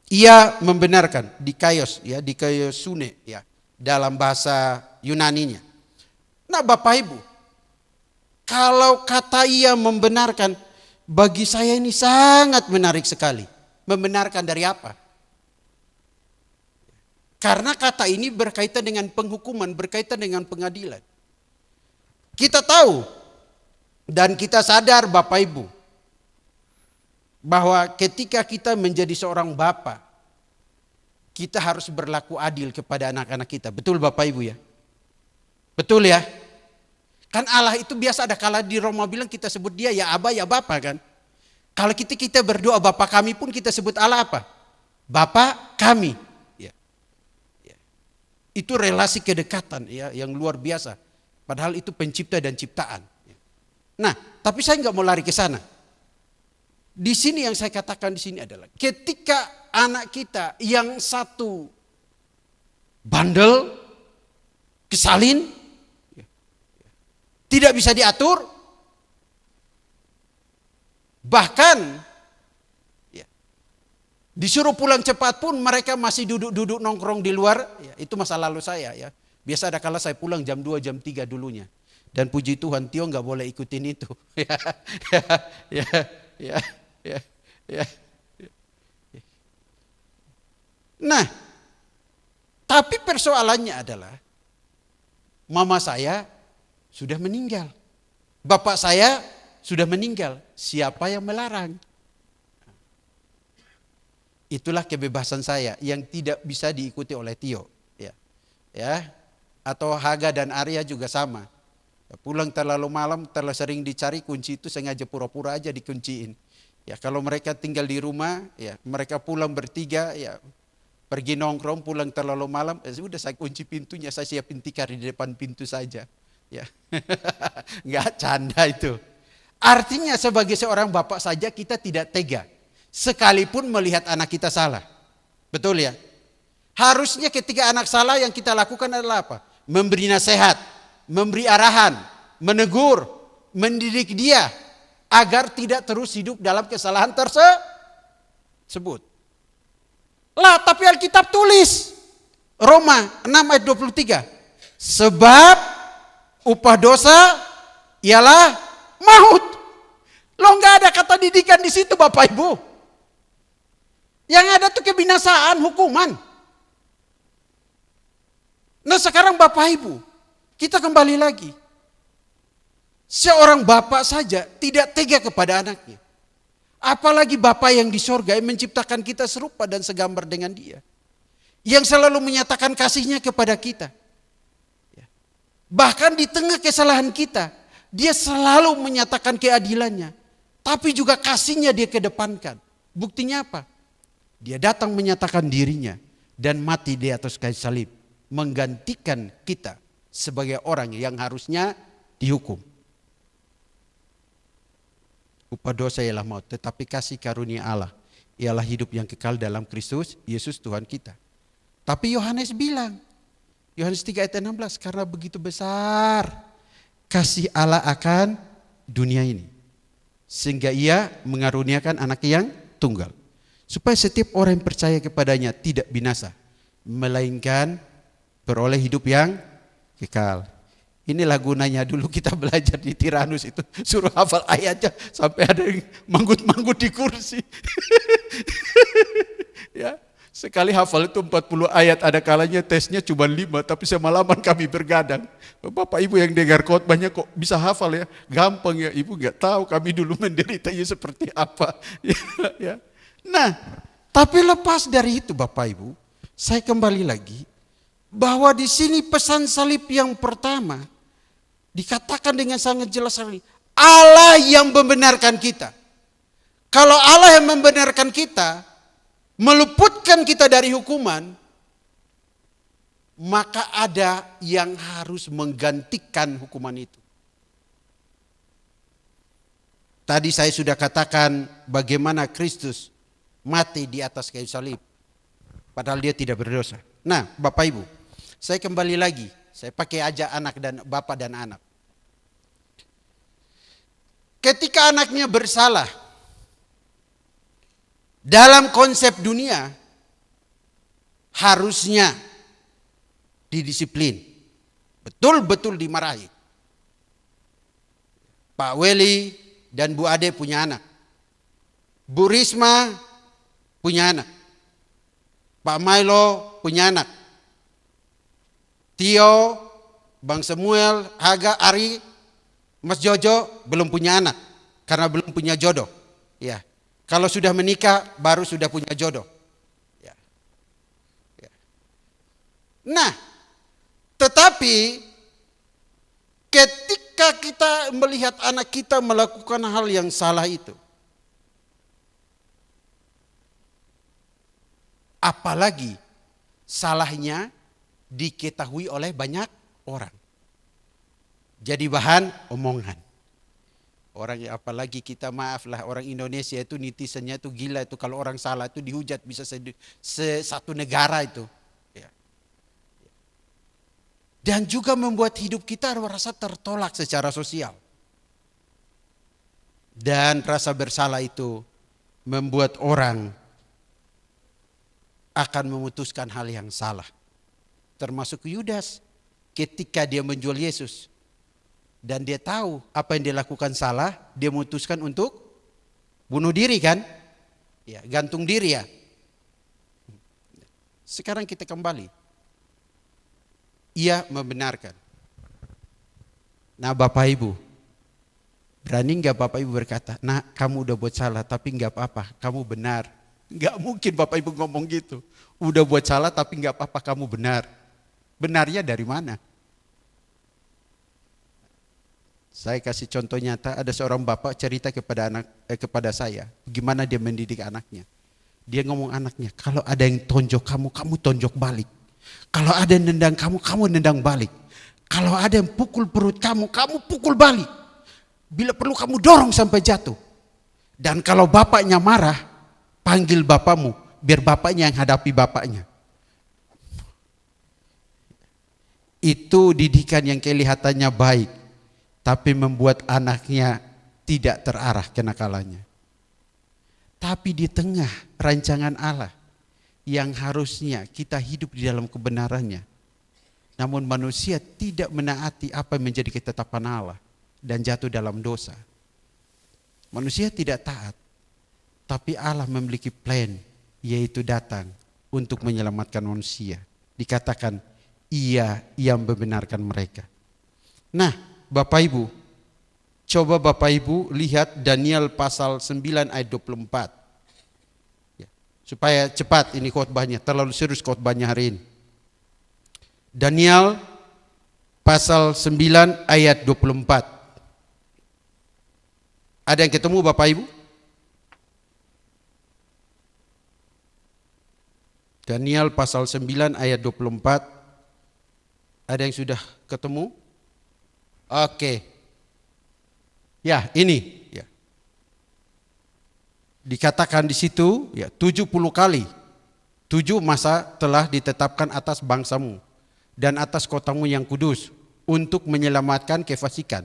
Ia membenarkan, dikaios ya, dikaiosune ya, dalam bahasa Yunaninya. Nah, Bapak Ibu, kalau kata ia membenarkan, bagi saya ini sangat menarik sekali. Membenarkan dari apa? Karena kata ini berkaitan dengan penghukuman, berkaitan dengan pengadilan. Kita tahu dan kita sadar Bapak Ibu, bahwa ketika kita menjadi seorang bapa, kita harus berlaku adil kepada anak-anak kita. Betul Bapak Ibu ya? Betul ya? Kan Allah itu biasa ada kala di Roma bilang kita sebut dia ya Aba ya Bapa kan. Kalau kita berdoa Bapa kami pun kita sebut Allah apa? Bapa kami. Ya. Ya. Itu relasi kedekatan ya yang luar biasa. Padahal itu pencipta dan ciptaan. Nah, tapi saya nggak mau lari ke sana. Di sini yang saya katakan di sini adalah ketika anak kita yang satu bandel, kesalin, tidak bisa diatur, bahkan disuruh pulang cepat pun mereka masih duduk-duduk nongkrong di luar. Ya, itu masa lalu saya ya. Biasa ada kala saya pulang jam 2, jam 3 dulunya. Dan puji Tuhan Tio nggak boleh ikutin itu. Ya. Nah, tapi persoalannya adalah mama saya sudah meninggal. Bapak saya sudah meninggal. Siapa yang melarang? Itulah kebebasan saya yang tidak bisa diikuti oleh Tio. Ya. Atau Haga dan Arya juga sama. Pulang terlalu malam, terlalu sering dicari kunci itu sengaja pura-pura aja dikunciin. Ya, kalau mereka tinggal di rumah, ya mereka pulang bertiga, ya pergi nongkrong, pulang terlalu malam, sudah saya kunci pintunya, saya siapin tikar di depan pintu saja. Ya, nggak canda itu. Artinya sebagai seorang bapak saja kita tidak tega, sekalipun melihat anak kita salah. Betul ya? Harusnya ketika anak salah yang kita lakukan adalah apa? Memberi nasihat, memberi arahan, menegur, mendidik dia agar tidak terus hidup dalam kesalahan tersebut. Lah, tapi Alkitab tulis Roma 6 ayat 23. Sebab upah dosa ialah maut. Lo nggak ada kata didikan di situ Bapak Ibu. Yang ada tuh kebinasaan, hukuman. Nah, sekarang Bapak Ibu, kita kembali lagi. Seorang bapak saja tidak tega kepada anaknya. Apalagi Bapa yang di sorga yang menciptakan kita serupa dan segambar dengan dia. Yang selalu menyatakan kasihnya kepada kita. Bahkan di tengah kesalahan kita, dia selalu menyatakan keadilannya. Tapi juga kasihnya dia kedepankan. Buktinya apa? Dia datang menyatakan dirinya dan mati di atas kayu salib. Menggantikan kita sebagai orang yang harusnya dihukum. Upah dosa ialah maut, tetapi kasih karunia Allah ialah hidup yang kekal dalam Kristus Yesus Tuhan kita. Tapi Yohanes bilang, Yohanes 3 ayat 16, karena begitu besar kasih Allah akan dunia ini, sehingga ia mengaruniakan anak yang tunggal, supaya setiap orang yang percaya kepadanya tidak binasa, melainkan beroleh hidup yang kekal. Inilah gunanya dulu kita belajar di Tiranus itu. Suruh hafal ayatnya sampai ada yang manggut-manggut di kursi. Ya, sekali hafal itu 40 ayat. Ada kalanya tesnya cuma 5, tapi semalaman kami bergadang. Bapak Ibu yang dengar khotbahnya kok bisa hafal ya? Gampang ya, Ibu nggak tahu kami dulu menderitanya seperti apa. Ya. Nah, tapi lepas dari itu Bapak Ibu, saya kembali lagi bahwa di sini pesan salib yang pertama dikatakan dengan sangat jelas sekali, Allah yang membenarkan kita. Kalau Allah yang membenarkan kita, meluputkan kita dari hukuman, maka ada yang harus menggantikan hukuman itu. Tadi saya sudah katakan bagaimana Kristus mati di atas kayu salib, padahal dia tidak berdosa. Nah, Bapak Ibu, saya kembali lagi, saya pakai aja anak dan bapak dan anak. Ketika anaknya bersalah, dalam konsep dunia harusnya didisiplin, betul-betul dimarahi. Pak Weli dan Bu Ade punya anak, Bu Risma punya anak, Pak Milo punya anak, Tio, Bang Samuel, Haga, Ari, Mas Jojo belum punya anak karena belum punya jodoh. Ya, kalau sudah menikah baru sudah punya jodoh. Ya. Ya. Nah, tetapi ketika kita melihat anak kita melakukan hal yang salah itu, apalagi salahnya diketahui oleh banyak orang, jadi bahan omongan orang. Apalagi kita, maaflah, orang Indonesia itu netizennya itu gila itu, kalau orang salah itu dihujat bisa satu negara itu. Dan juga membuat hidup kita merasa tertolak secara sosial. Dan rasa bersalah itu membuat orang akan memutuskan hal yang salah. Termasuk Yudas ketika dia menjual Yesus. Dan dia tahu apa yang dia lakukan salah, dia memutuskan untuk bunuh diri kan? Ya, gantung diri ya. Sekarang kita kembali. Ia membenarkan. Nah, Bapak Ibu, berani nggak Bapak Ibu berkata, nah kamu udah buat salah tapi nggak apa-apa, kamu benar. Nggak mungkin Bapak Ibu ngomong gitu. Udah buat salah tapi nggak apa-apa, kamu benar. Benarnya dari mana? Saya kasih contoh nyata, ada seorang bapak cerita kepada saya, gimana dia mendidik anaknya. Dia ngomong anaknya, kalau ada yang tonjok kamu, kamu tonjok balik. Kalau ada yang nendang kamu, kamu nendang balik. Kalau ada yang pukul perut kamu, kamu pukul balik. Bila perlu kamu dorong sampai jatuh. Dan kalau bapaknya marah, panggil bapakmu, biar bapaknya yang hadapi bapaknya. Itu didikan yang kelihatannya baik, tapi membuat anaknya tidak terarah kenakalannya. Tapi di tengah rancangan Allah, yang harusnya kita hidup di dalam kebenarannya, namun manusia tidak menaati apa yang menjadi ketetapan Allah dan jatuh dalam dosa. Manusia tidak taat, tapi Allah memiliki plan, yaitu datang untuk menyelamatkan manusia. Dikatakan Ia yang membenarkan mereka. Nah, Bapak Ibu, coba Bapak Ibu lihat Daniel pasal 9 ayat 24. Supaya cepat ini khotbahnya, terlalu serius khotbahnya hari ini. Daniel pasal 9 ayat 24. Ada yang ketemu Bapak Ibu? Daniel pasal 9 ayat 24. Ada yang sudah ketemu? Oke. Ya, ini ya. Dikatakan di situ ya 70 kali 7 masa telah ditetapkan atas bangsamu dan atas kotamu yang kudus untuk menyelamatkan kefasikan,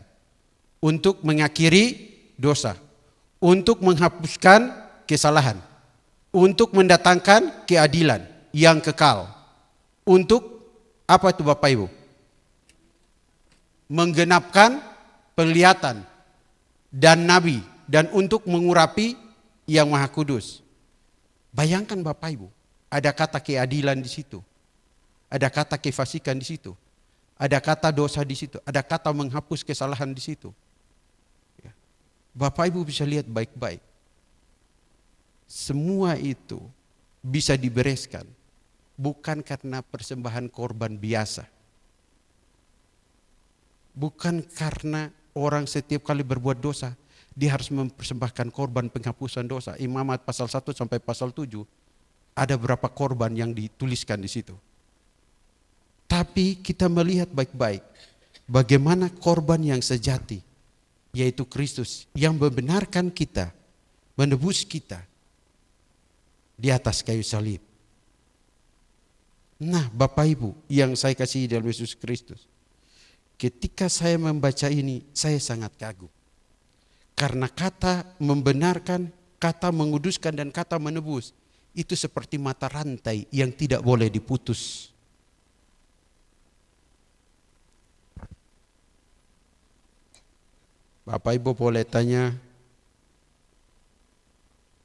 untuk mengakhiri dosa, untuk menghapuskan kesalahan, untuk mendatangkan keadilan yang kekal, untuk apa itu Bapak Ibu? Menggenapkan penglihatan dan nabi, dan untuk mengurapi yang maha kudus. Bayangkan Bapak Ibu, ada kata keadilan di situ, ada kata kefasikan di situ, ada kata dosa di situ, ada kata menghapus kesalahan di situ. Bapak Ibu bisa lihat baik-baik. Semua itu bisa dibereskan bukan karena persembahan korban biasa. Bukan karena orang setiap kali berbuat dosa dia harus mempersembahkan korban penghapusan dosa. Imamat pasal 1 sampai pasal 7 ada berapa korban yang dituliskan di situ. Tapi kita melihat baik-baik bagaimana korban yang sejati, yaitu Kristus yang membenarkan kita, menebus kita di atas kayu salib. Nah, Bapak Ibu yang saya kasihi dalam Yesus Kristus, ketika saya membaca ini, saya sangat kagum. Karena kata membenarkan, kata menguduskan, dan kata menebus itu seperti mata rantai yang tidak boleh diputus. Bapak Ibu boleh tanya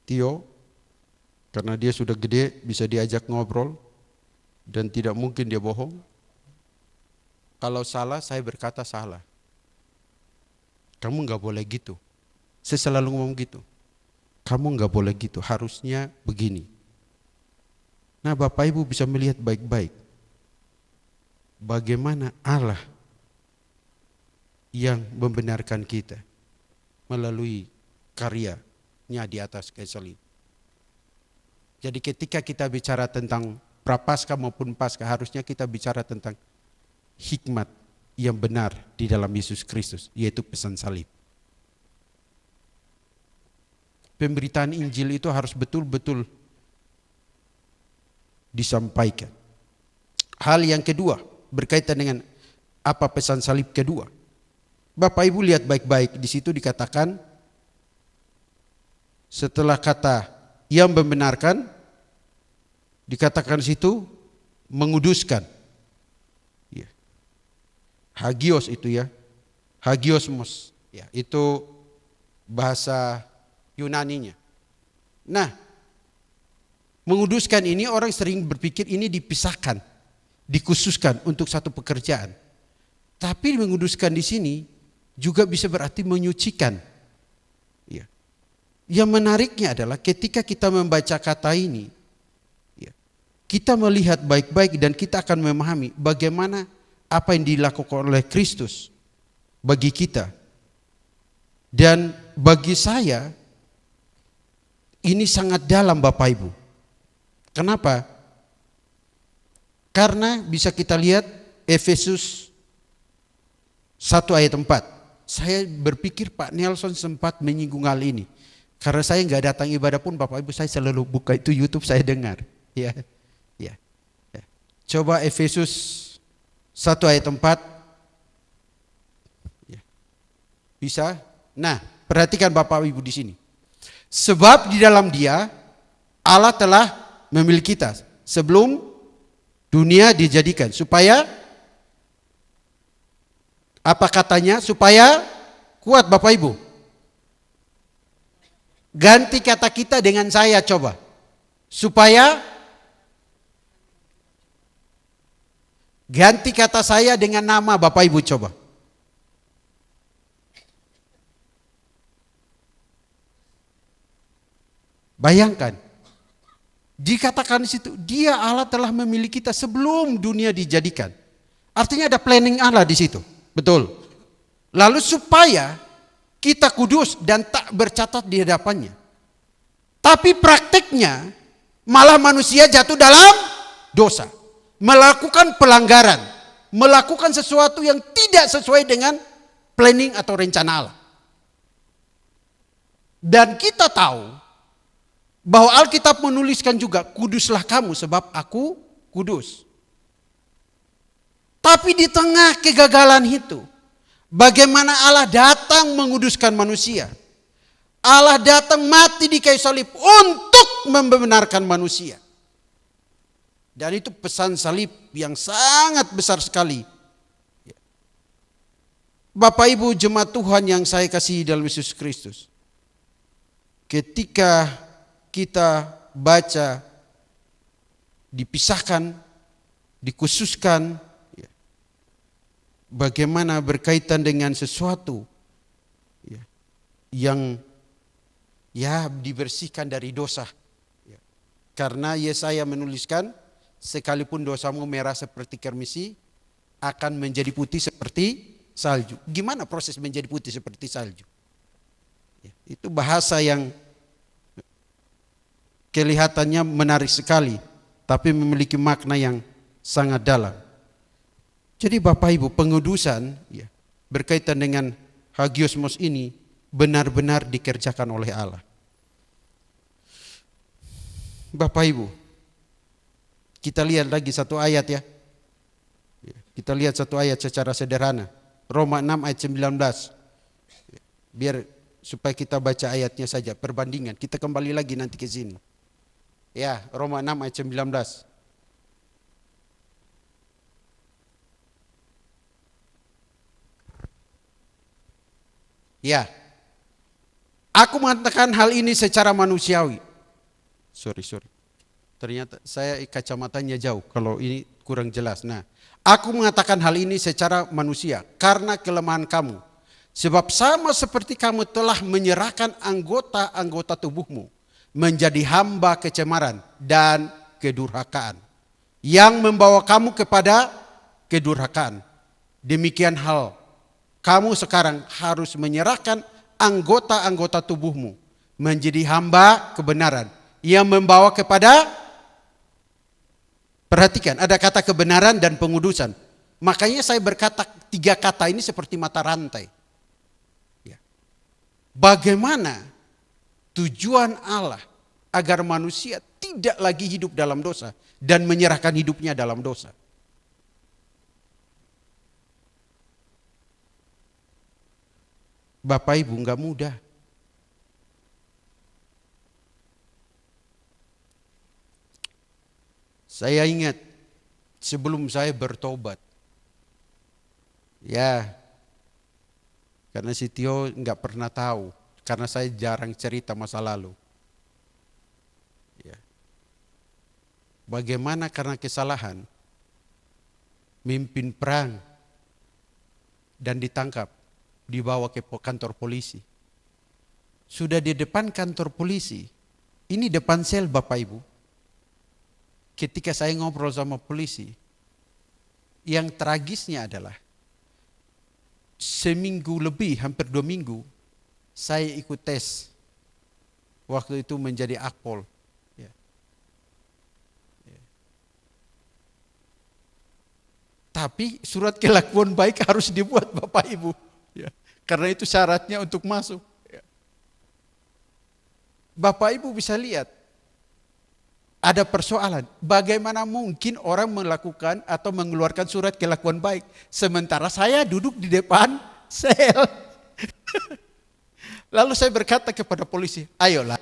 Tio, karena dia sudah gede, bisa diajak ngobrol dan tidak mungkin dia bohong. Kalau salah, saya berkata salah. Kamu nggak boleh gitu. Saya selalu ngomong gitu. Kamu nggak boleh gitu, harusnya begini. Nah, Bapak Ibu bisa melihat baik-baik bagaimana Allah yang membenarkan kita melalui karyanya di atas kayu salib. Jadi ketika kita bicara tentang prapaskah maupun paskah, harusnya kita bicara tentang hikmat yang benar di dalam Yesus Kristus, yaitu pesan salib. Pemberitaan Injil itu harus betul-betul disampaikan. Hal yang kedua berkaitan dengan apa pesan salib kedua. Bapak Ibu lihat baik-baik, di situ dikatakan setelah kata yang membenarkan, dikatakan situ menguduskan. Ya. Hagios itu ya, hagiosmos. Ya, itu bahasa Yunaninya. Nah, menguduskan ini orang sering berpikir ini dipisahkan, dikhususkan untuk satu pekerjaan. Tapi menguduskan di sini juga bisa berarti menyucikan. Ya. Yang menariknya adalah ketika kita membaca kata ini, ya, kita melihat baik-baik dan kita akan memahami bagaimana apa yang dilakukan oleh Kristus bagi kita. Dan bagi saya ini sangat dalam, Bapak Ibu. Kenapa? Karena bisa kita lihat Efesus 1 ayat 4. Saya berpikir Pak Nelson sempat menyinggung hal ini. Karena saya nggak datang ibadah pun, Bapak Ibu, saya selalu buka itu YouTube, saya dengar. Ya, ya. Coba Efesus 1 ayat 4. Ya. Bisa? Nah, perhatikan Bapak Ibu di sini. Sebab di dalam Dia Allah telah memilih kita sebelum dunia dijadikan, supaya apa katanya? Supaya kuat, Bapak Ibu. Ganti kata kita dengan saya coba. Supaya, ganti kata saya dengan nama, Bapak Ibu coba. Bayangkan, dikatakan di situ, Dia Allah telah memilih kita sebelum dunia dijadikan. Artinya ada planning Allah di situ, betul. Lalu supaya kita kudus dan tak bercatat di hadapannya. Tapi praktiknya malah manusia jatuh dalam dosa, melakukan pelanggaran, melakukan sesuatu yang tidak sesuai dengan planning atau rencana Allah. Dan kita tahu bahwa Alkitab menuliskan juga, kuduslah kamu sebab aku kudus. Tapi di tengah kegagalan itu, bagaimana Allah datang menguduskan manusia. Allah datang mati di kayu salib untuk membenarkan manusia. Dan itu pesan salib yang sangat besar sekali. Bapak Ibu jemaat Tuhan yang saya kasihi dalam Yesus Kristus. Ketika kita baca dipisahkan, dikhususkan, bagaimana berkaitan dengan sesuatu yang dibersihkan dari dosa. Karena Yesaya menuliskan, sekalipun dosamu merah seperti kermisi, akan menjadi putih seperti salju. Gimana proses menjadi putih seperti salju? Itu bahasa yang kelihatannya menarik sekali, tapi memiliki makna yang sangat dalam. Jadi Bapak Ibu, pengudusan ya, berkaitan dengan hagiosmos ini benar-benar dikerjakan oleh Allah. Bapak Ibu, kita lihat lagi satu ayat ya. Kita lihat satu ayat secara sederhana. Roma 6 ayat 19. Biar supaya kita baca ayatnya saja, perbandingan. Kita kembali lagi nanti ke sini. Ya, Roma 6 ayat 19. Ya. Aku mengatakan hal ini secara manusiawi. Sorry. Ternyata saya kacamatanya jauh kalau ini kurang jelas. Nah, aku mengatakan hal ini secara manusia karena kelemahan kamu. Sebab sama seperti kamu telah menyerahkan anggota-anggota tubuhmu menjadi hamba kecemaran dan kedurhakaan yang membawa kamu kepada kedurhakaan. Demikian hal kamu sekarang harus menyerahkan anggota-anggota tubuhmu menjadi hamba kebenaran yang membawa kepada, perhatikan, ada kata kebenaran dan pengudusan. Makanya saya berkata 3 kata ini seperti mata rantai. Ya. Bagaimana tujuan Allah agar manusia tidak lagi hidup dalam dosa dan menyerahkan hidupnya dalam dosa. Bapak Ibu, enggak mudah. Saya ingat sebelum saya bertobat, ya, karena si Tio enggak pernah tahu, karena saya jarang cerita masa lalu. Ya. Bagaimana karena kesalahan, mimpin perang dan ditangkap, dibawa ke kantor polisi. Sudah di depan kantor polisi, ini depan sel Bapak Ibu. Ketika saya ngobrol sama polisi, yang tragisnya adalah seminggu lebih, hampir 2 minggu, saya ikut tes. Waktu itu menjadi akpol. Ya. Ya. Tapi surat kelakuan baik harus dibuat Bapak Ibu. Ya. Karena itu syaratnya untuk masuk. Ya. Bapak Ibu bisa lihat, ada persoalan, bagaimana mungkin orang melakukan atau mengeluarkan surat kelakuan baik sementara saya duduk di depan sel. Lalu saya berkata kepada polisi, ayolah,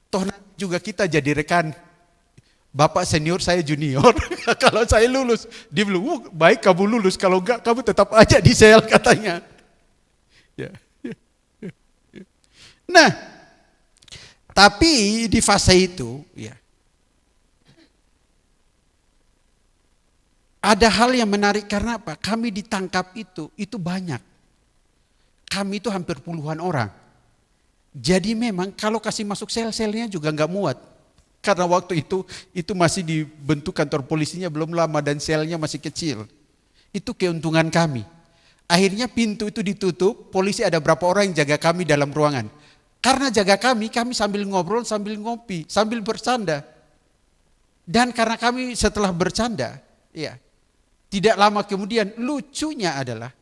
toh nanti juga kita jadi rekan. Bapak senior, saya junior. Kalau saya lulus, dia bilang, baik kamu lulus, kalau enggak kamu tetap aja di sel katanya. Ya. Nah, tapi di fase itu, ya, ada hal yang menarik karena apa? Kami ditangkap itu banyak. Kami itu hampir puluhan orang. Jadi memang kalau kasih masuk sel-selnya juga nggak muat. Karena waktu itu masih dibentuk kantor polisinya belum lama dan selnya masih kecil. Itu keuntungan kami. Akhirnya pintu itu ditutup, polisi ada berapa orang yang jaga kami dalam ruangan. Karena jaga kami sambil ngobrol, sambil ngopi, sambil bercanda. Dan karena kami setelah bercanda, ya, tidak lama kemudian lucunya adalah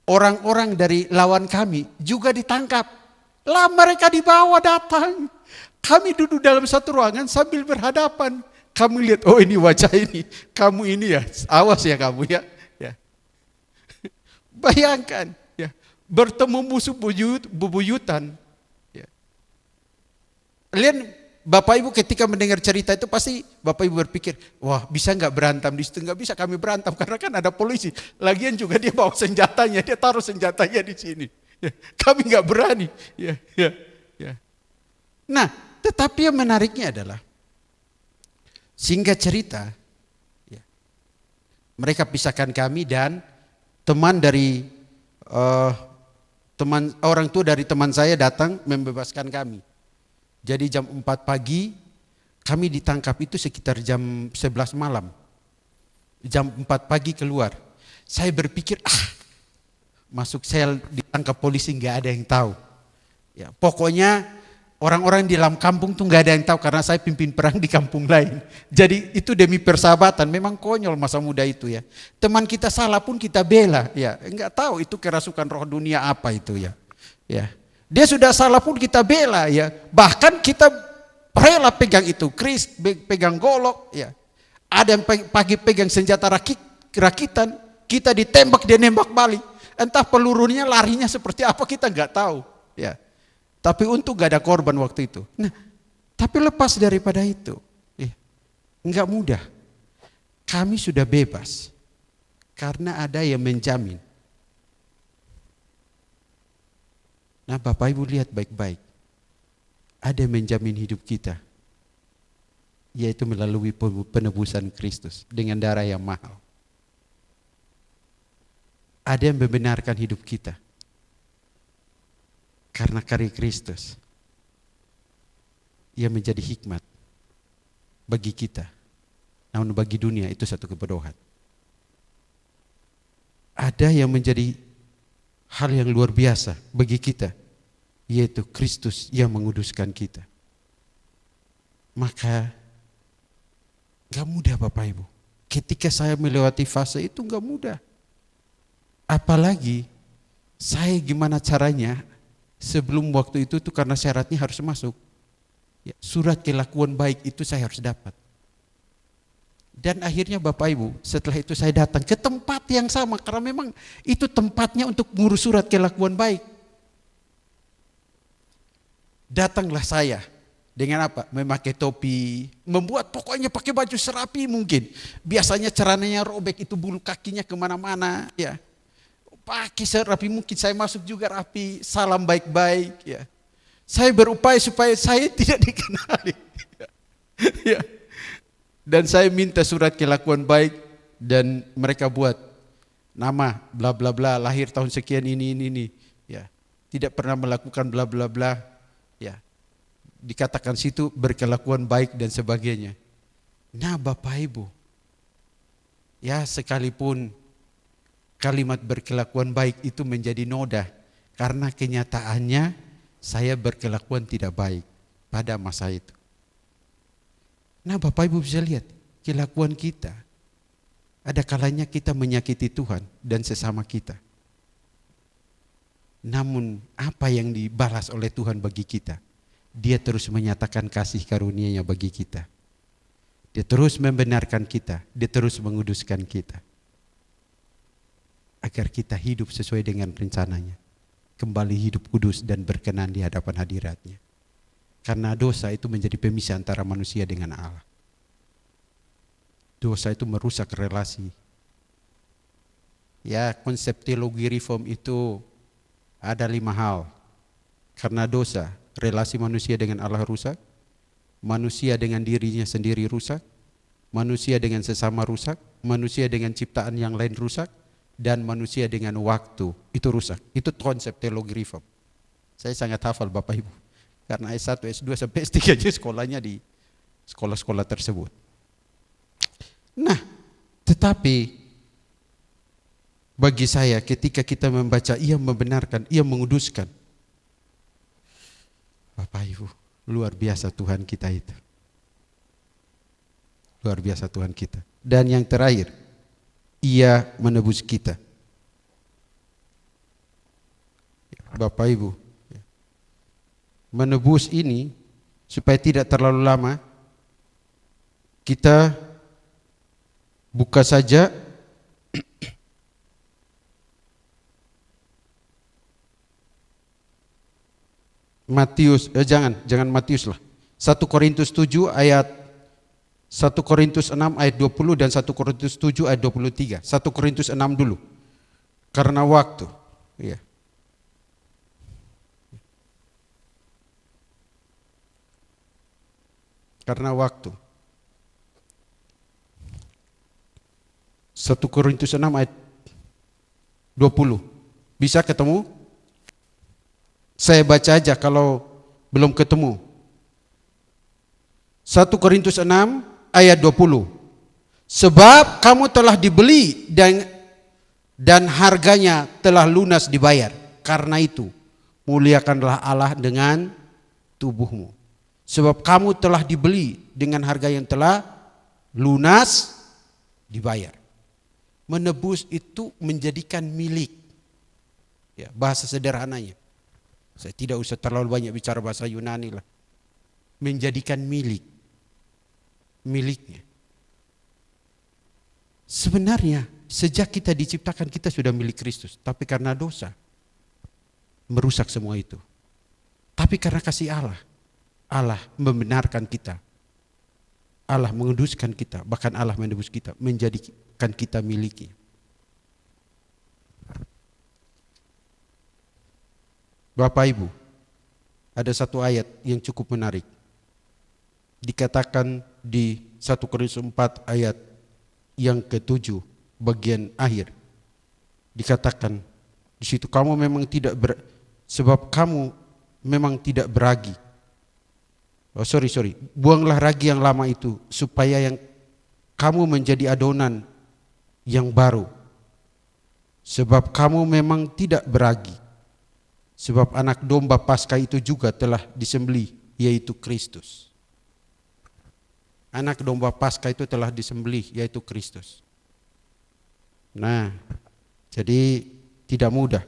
orang-orang dari lawan kami juga ditangkap. Lah mereka dibawa datang. Kami duduk dalam satu ruangan sambil berhadapan. Kamu lihat, oh ini wajah ini. Kamu ini ya, awas ya kamu ya. Ya. Bayangkan, ya, bertemu musuh bebuyutan. Ya. Lihat, Bapak Ibu ketika mendengar cerita itu pasti Bapak Ibu berpikir, wah bisa nggak berantem di situ? Nggak bisa kami berantem karena kan ada polisi. Lagian juga dia bawa senjatanya, dia taruh senjatanya di sini. Ya, kami nggak berani. Ya. Nah, tetapi yang menariknya adalah singkat cerita, ya, mereka pisahkan kami dan teman dari orang tua dari teman saya datang membebaskan kami. Jadi jam 4 pagi kami ditangkap itu sekitar jam 11 malam. Jam 4 pagi keluar. Saya berpikir, masuk sel ditangkap polisi nggak ada yang tahu. Ya, pokoknya Orang-orang di dalam kampung tuh nggak ada yang tahu karena saya pimpin perang di kampung lain. Jadi itu demi persahabatan. Memang konyol masa muda itu ya. Teman kita salah pun kita bela ya. Nggak tahu itu kerasukan roh dunia apa itu ya. Ya. Dia sudah salah pun kita bela ya. Bahkan kita rela pegang itu, pegang golok ya. Ada yang pagi pegang senjata rakitan, kita ditembak dia nembak balik. Entah pelurunya larinya seperti apa kita nggak tahu ya. Tapi untung gak ada korban waktu itu. Nah, tapi lepas daripada itu, nggak mudah. Kami sudah bebas karena ada yang menjamin. Nah, Bapak Ibu lihat baik-baik. Ada yang menjamin hidup kita, yaitu melalui penebusan Kristus dengan darah yang mahal. Ada yang membenarkan hidup kita karena karya Kristus yang menjadi hikmat bagi kita, namun bagi dunia itu satu kebodohan. Ada yang menjadi hal yang luar biasa bagi kita, yaitu Kristus yang menguduskan kita. Maka gak mudah Bapak Ibu. Ketika saya melewati fase itu gak mudah. Apalagi saya gimana caranya sebelum waktu itu tuh karena syaratnya harus masuk. Ya, surat kelakuan baik itu saya harus dapat. Dan akhirnya Bapak Ibu, setelah itu saya datang ke tempat yang sama karena memang itu tempatnya untuk ngurus surat kelakuan baik. Datanglah saya dengan apa? Memakai topi, membuat pokoknya pakai baju serapi mungkin. Biasanya celananya robek itu bulu kakinya kemana-mana ya. Pakai serapi mungkin saya masuk juga rapi, salam baik-baik ya. Saya berupaya supaya saya tidak dikenali. Ya. Dan saya minta surat kelakuan baik dan mereka buat nama bla bla bla, lahir tahun sekian ini ya. Tidak pernah melakukan bla bla bla ya. Dikatakan situ berkelakuan baik dan sebagainya. Nah, Bapak Ibu, ya sekalipun kalimat berkelakuan baik itu menjadi noda karena kenyataannya saya berkelakuan tidak baik pada masa itu. Nah, Bapak Ibu bisa lihat kelakuan kita. Ada kalanya kita menyakiti Tuhan dan sesama kita. Namun apa yang dibalas oleh Tuhan bagi kita? Dia terus menyatakan kasih karunia-Nya bagi kita. Dia terus membenarkan kita, dia terus menguduskan kita. Agar kita hidup sesuai dengan rencananya. Kembali hidup kudus dan berkenan di hadapan hadirat-Nya. Karena dosa itu menjadi pemisah antara manusia dengan Allah. Dosa itu merusak relasi. Ya, konsep teologi reform itu ada 5 hal. Karena dosa, relasi manusia dengan Allah rusak. Manusia dengan dirinya sendiri rusak. Manusia dengan sesama rusak. Manusia dengan ciptaan yang lain rusak. Dan manusia dengan waktu itu rusak. Itu konsep teologi reform. Saya sangat hafal Bapak Ibu. Karena S1, S2 sampai S3 aja sekolahnya di sekolah-sekolah tersebut. Nah, tetapi bagi saya ketika kita membaca ia membenarkan, ia menguduskan. Bapak Ibu, luar biasa Tuhan kita itu. Luar biasa Tuhan kita. Dan yang terakhir, ia menebus kita. Bapak Ibu, menebus ini supaya tidak terlalu lama, kita buka saja Matius, jangan Matius lah. 1 Korintus 7 ayat 1 Korintus 6 ayat 20 dan 1 Korintus 7 ayat 23. 1 Korintus 6 dulu. Karena waktu. Ya. Karena waktu. 1 Korintus 6 ayat 20. Bisa ketemu? Saya baca aja kalau belum ketemu. 1 Korintus 6 ayat 20. Sebab kamu telah dibeli dan harganya telah lunas dibayar. Karena itu muliakanlah Allah dengan tubuhmu. Sebab kamu telah dibeli dengan harga yang telah lunas dibayar. Menebus itu menjadikan milik. Ya, bahasa sederhananya. Saya tidak usah terlalu banyak bicara bahasa Yunani lah. Menjadikan miliknya. Sebenarnya sejak kita diciptakan kita sudah milik Kristus, tapi karena dosa merusak semua itu. Tapi karena kasih Allah, Allah membenarkan kita. Allah menguduskan kita, bahkan Allah menebus kita, menjadikan kita miliknya. Bapak Ibu, ada satu ayat yang cukup menarik. Dikatakan di 1 Korintus 4 ayat yang ke-7 bagian akhir. Dikatakan di situ kamu memang sebab kamu memang tidak beragi. Buanglah ragi yang lama itu supaya yang kamu menjadi adonan yang baru. Sebab kamu memang tidak beragi. Sebab anak domba Paskah itu juga telah disembelih, yaitu Kristus. Anak domba Paskah itu telah disembelih, yaitu Kristus. Nah, jadi tidak mudah.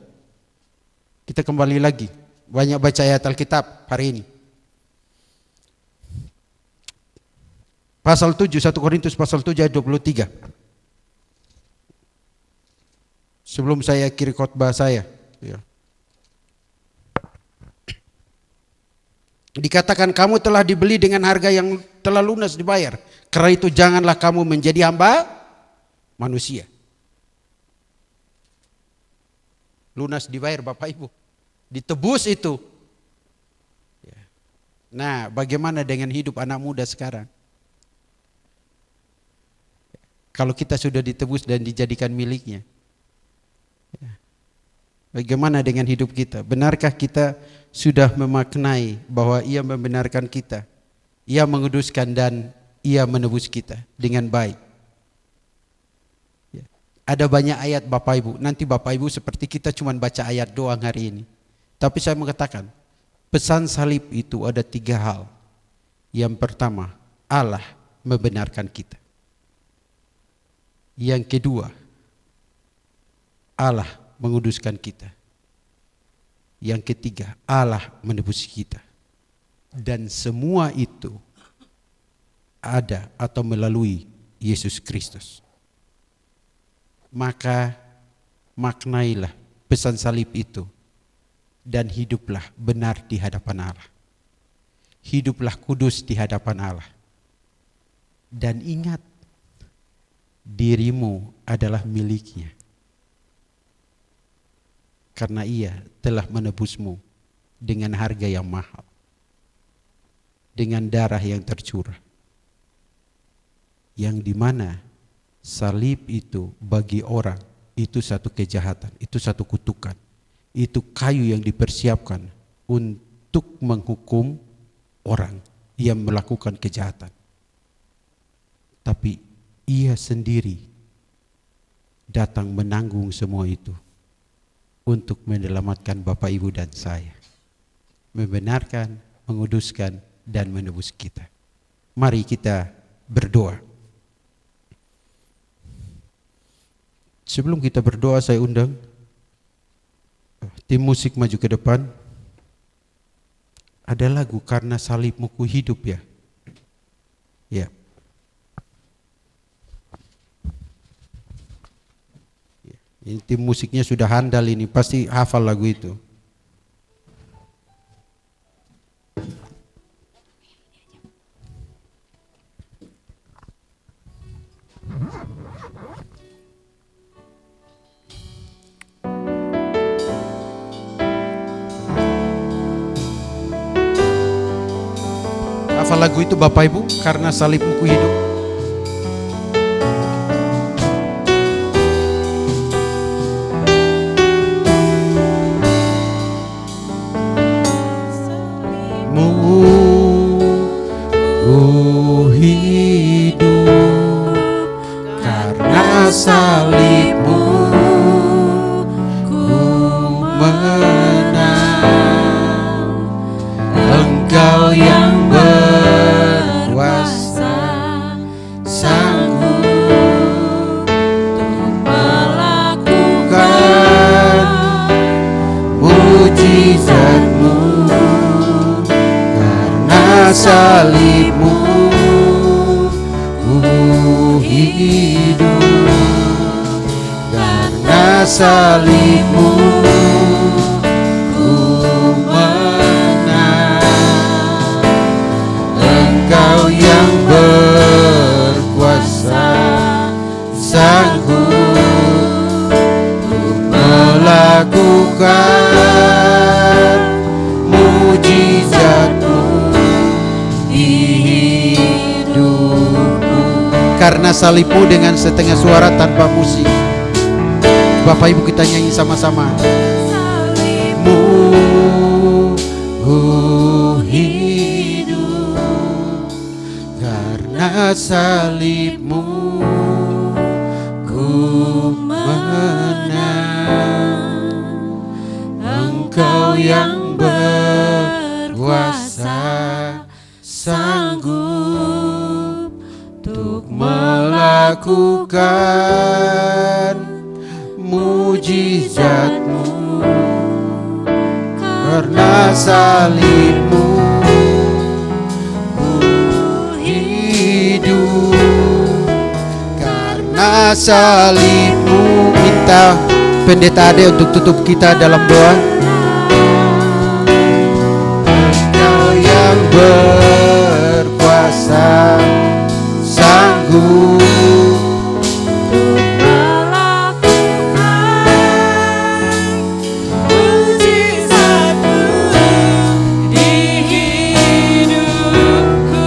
Kita kembali lagi, banyak baca ayat Alkitab hari ini. Pasal 7, 1 Korintus pasal 7 ayat 23. Sebelum saya akhiri khotbah saya, ya. Dikatakan kamu telah dibeli dengan harga yang telah lunas dibayar. Karena itu janganlah kamu menjadi hamba manusia. Lunas dibayar Bapak Ibu. Ditebus itu. Nah, bagaimana dengan hidup anak muda sekarang? Kalau kita sudah ditebus dan dijadikan miliknya, bagaimana dengan hidup kita? Benarkah kita sudah memaknai bahwa Ia membenarkan kita, Ia menguduskan dan Ia menebus kita dengan baik? Ada banyak ayat Bapak Ibu. Nanti Bapak Ibu seperti kita cuma baca ayat doang hari ini. Tapi saya mengatakan pesan salib itu ada 3 hal. Yang pertama, Allah membenarkan kita. Yang kedua, Allah menguduskan kita. Yang ketiga, Allah menebus kita. Dan semua itu ada atau melalui Yesus Kristus. Maka maknailah pesan salib itu dan hiduplah benar di hadapan Allah. Hiduplah kudus di hadapan Allah. Dan ingat, dirimu adalah miliknya. Karena Ia telah menebusmu dengan harga yang mahal. Dengan darah yang tercurah. Yang dimana salib itu bagi orang itu satu kejahatan, itu satu kutukan. Itu kayu yang dipersiapkan untuk menghukum orang yang melakukan kejahatan. Tapi Ia sendiri datang menanggung semua itu untuk menyelamatkan Bapak Ibu dan saya, membenarkan, menguduskan dan menebus kita. Mari kita berdoa. Sebelum kita berdoa, saya undang tim musik maju ke depan. Ada lagu Karena Salibmu Ku Hidup, ya. Ya. Ini tim musiknya sudah handal ini, pasti hafal lagu itu. Hafal lagu itu Bapak Ibu, Karena Salibmu Ku Hidup. Salibmu ku menang, Engkau salibmu ku hidup, karena salibmu ku menang. Engkau yang berkuasa, sanggup melakukan mujizatmu di hidupku. Karena salibmu, dengan setengah suara tanpa musik, Bapak Ibu kita nyanyi sama-sama. Salibmu ku hidup, karena salibmu ku menang. Engkau yang berkuasa, sanggup untuk melakukan mujizatmu. Karena salibmu ku hidup, karena salibmu. Minta Pendeta Ade untuk tutup kita dalam doa. Engkau yang berkuasa, sanggup untuk melakukan mujizatmu di hidupku.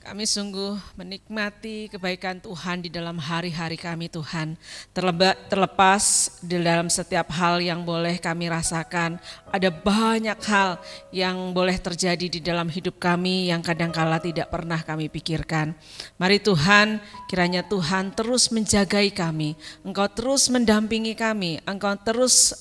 Kami sungguh menikmati kebaikan Tuhan di dalam hari-hari kami, Tuhan. Terlepas di dalam setiap hal yang boleh kami rasakan, ada banyak hal yang boleh terjadi di dalam hidup kami yang kadangkala tidak pernah kami pikirkan. Mari Tuhan, kiranya Tuhan terus menjagai kami, Engkau terus mendampingi kami, Engkau terus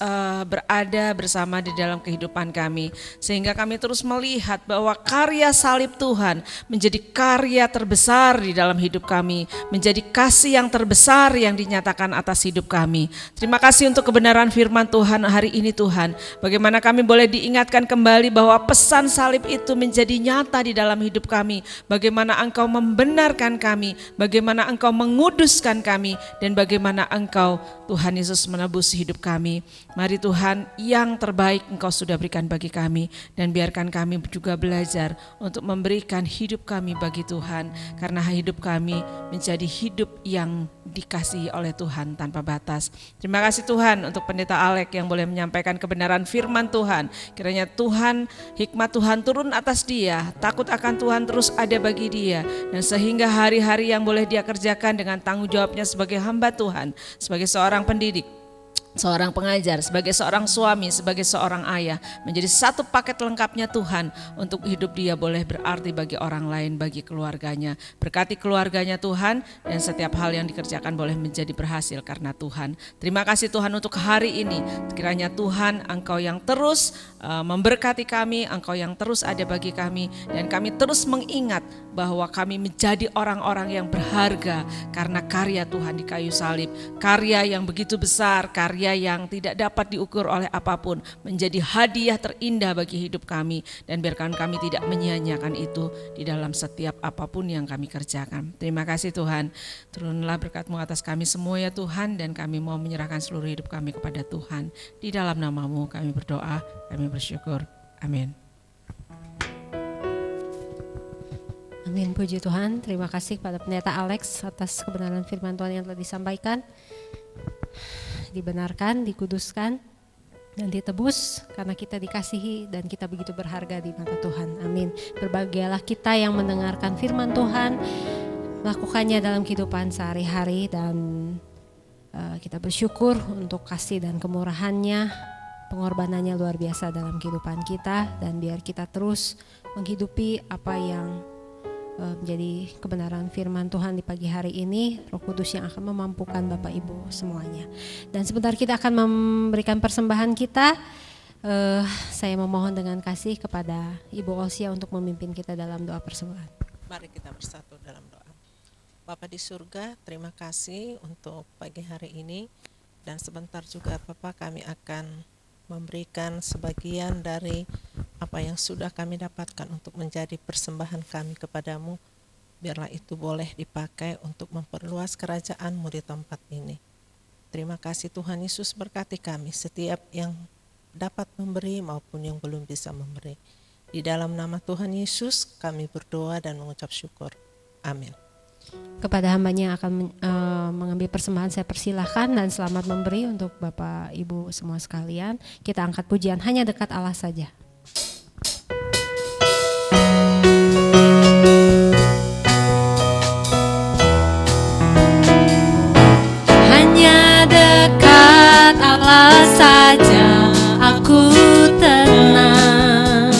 berada bersama di dalam kehidupan kami, sehingga kami terus melihat bahwa karya salib Tuhan menjadi karya terbesar di dalam hidup kami, menjadi kasih yang terbesar yang dinyatakan atas hidup kami. Terima kasih untuk kebenaran firman Tuhan hari ini, Tuhan. Bagaimana kami boleh diingatkan kembali bahwa pesan salib itu menjadi nyata di dalam hidup kami. Bagaimana Engkau membenarkan kami, bagaimana Engkau menguduskan kami, dan bagaimana Engkau, Tuhan Yesus, menebus hidup kami. Mari Tuhan, yang terbaik Engkau sudah berikan bagi kami, dan biarkan kami juga belajar untuk memberikan hidup kami bagi Tuhan, karena hidup kami menjadi hidup yang dikasihi oleh Tuhan tanpa batas. Terima kasih Tuhan untuk Pendeta Alek yang boleh menyampaikan kebenaran firman Tuhan. Kiranya Tuhan, hikmat Tuhan turun atas dia, takut akan Tuhan terus ada bagi dia, dan sehingga hari-hari yang boleh dia kerjakan dengan tanggung jawabnya sebagai hamba Tuhan, sebagai seorang pendidik, seorang pengajar, sebagai seorang suami, sebagai seorang ayah, menjadi satu paket lengkapnya Tuhan untuk hidup dia boleh berarti bagi orang lain, bagi keluarganya. Berkati keluarganya Tuhan, dan setiap hal yang dikerjakan boleh menjadi berhasil karena Tuhan. Terima kasih Tuhan untuk hari ini. Kiranya Tuhan, Engkau yang terus memberkati kami, Engkau yang terus ada bagi kami, dan kami terus mengingat bahwa kami menjadi orang-orang yang berharga karena karya Tuhan di kayu salib. Karya yang begitu besar, karya yang tidak dapat diukur oleh apapun, menjadi hadiah terindah bagi hidup kami, dan biarkan kami tidak menyia-nyiakan itu di dalam setiap apapun yang kami kerjakan. Terima kasih Tuhan, turunlah berkat-Mu atas kami semua ya Tuhan, dan kami mau menyerahkan seluruh hidup kami kepada Tuhan. Di dalam nama-Mu kami berdoa, kami bersyukur. Amin. Amin, puji Tuhan. Terima kasih kepada Pendeta Alex atas kebenaran firman Tuhan yang telah disampaikan. Dibenarkan, dikuduskan, dan ditebus karena kita dikasihi dan kita begitu berharga di mata Tuhan. Amin. Berbahagialah kita yang mendengarkan firman Tuhan, melakukannya dalam kehidupan sehari-hari, dan kita bersyukur untuk kasih dan kemurahannya, pengorbanannya luar biasa dalam kehidupan kita, dan biar kita terus menghidupi apa yang menjadi kebenaran firman Tuhan di pagi hari ini. Roh Kudus yang akan memampukan Bapak Ibu semuanya. Dan sebentar kita akan memberikan persembahan kita. Saya memohon dengan kasih kepada Ibu Olsia untuk memimpin kita dalam doa persembahan. Mari kita bersatu dalam doa. Bapa di surga, terima kasih untuk pagi hari ini. Dan sebentar juga Bapak kami akan memberikan sebagian dari apa yang sudah kami dapatkan untuk menjadi persembahan kami kepadamu. Biarlah itu boleh dipakai untuk memperluas kerajaan-Mu di tempat ini. Terima kasih Tuhan Yesus, berkati kami setiap yang dapat memberi maupun yang belum bisa memberi. Di dalam nama Tuhan Yesus kami berdoa dan mengucap syukur. Amin. Kepada hambanya yang akan mengambil persembahan saya persilahkan, dan selamat memberi untuk Bapak Ibu semua sekalian. Kita angkat pujian Hanya Dekat Allah Saja. Hanya dekat Allah saja aku tenang,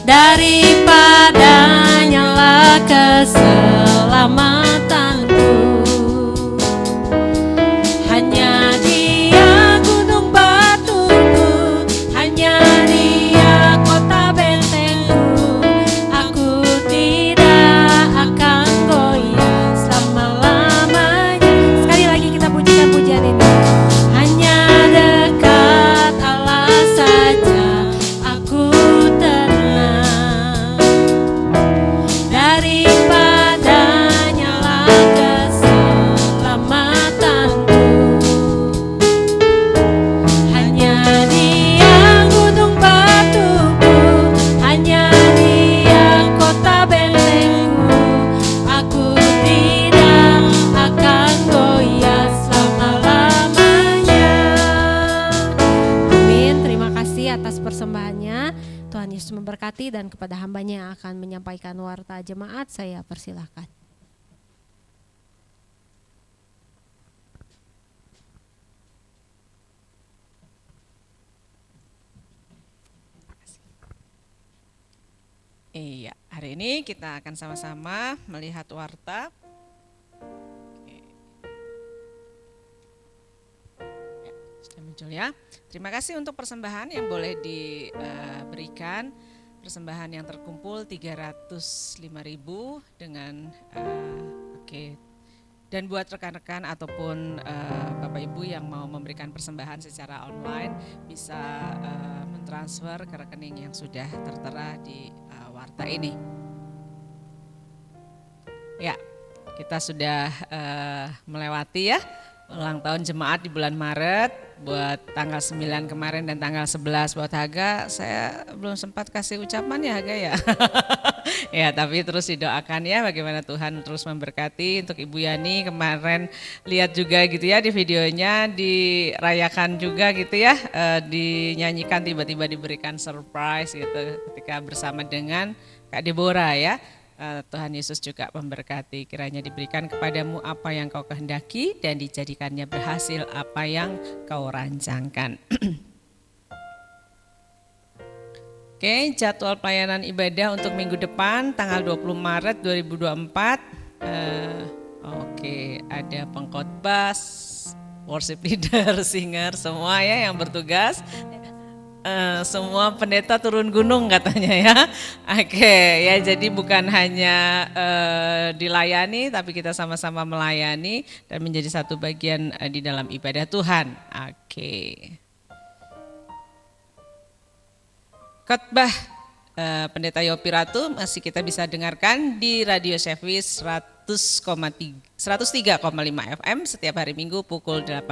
daripadanya lah keselamatanku. Hanya Dia gunung batuku, hanya Dia kota bentengku. Aku tidak akan goyah selama-lamanya. Sekali lagi kita pujikan pujian ini. Hanya dekat Allah saja aku tenang, daripadanya lah keselamatanku. Hanya Dia gunung batuku, hanya Dia kota bentengku. Aku tidak akan goyah selama-lamanya. Amin. Terima kasih atas persembahannya. Tuhan Yesus memberkati, dan kepada hambanya yang akan menyampaikan warta jemaat saya persilahkan. Iya, hari ini kita akan sama-sama melihat warta. Oke. Ya, sudah muncul ya. Terima kasih untuk persembahan yang boleh diberikan. Persembahan yang terkumpul 305.000 dengan oke. Dan buat rekan-rekan ataupun Bapak Ibu yang mau memberikan persembahan secara online, bisa mentransfer ke rekening yang sudah tertera di warta ini. Ya, kita sudah melewati ya ulang tahun jemaat di bulan Maret. Buat tanggal 9 kemarin dan tanggal 11 buat Haga, saya belum sempat kasih ucapan ya Haga ya. Ya, tapi terus didoakan ya bagaimana Tuhan terus memberkati. Untuk Ibu Yani kemarin lihat juga gitu ya di videonya, dirayakan juga gitu ya, dinyanyikan, tiba-tiba diberikan surprise gitu ketika bersama dengan Kak Deborah ya. Tuhan Yesus juga memberkati, kiranya diberikan kepadamu apa yang kau kehendaki dan dijadikannya berhasil apa yang kau rancangkan. Oke, jadwal pelayanan ibadah untuk minggu depan tanggal 20 Maret 2024. Oke, ada pengkhotbah, worship leader, singer, semua ya yang bertugas. Semua pendeta turun gunung katanya ya. Oke, ya jadi bukan hanya dilayani, tapi kita sama-sama melayani dan menjadi satu bagian di dalam ibadah Tuhan. Oke. Khotbah Pendeta Yopi Ratu masih kita bisa dengarkan di Radio Service 103,5 FM setiap hari Minggu pukul 18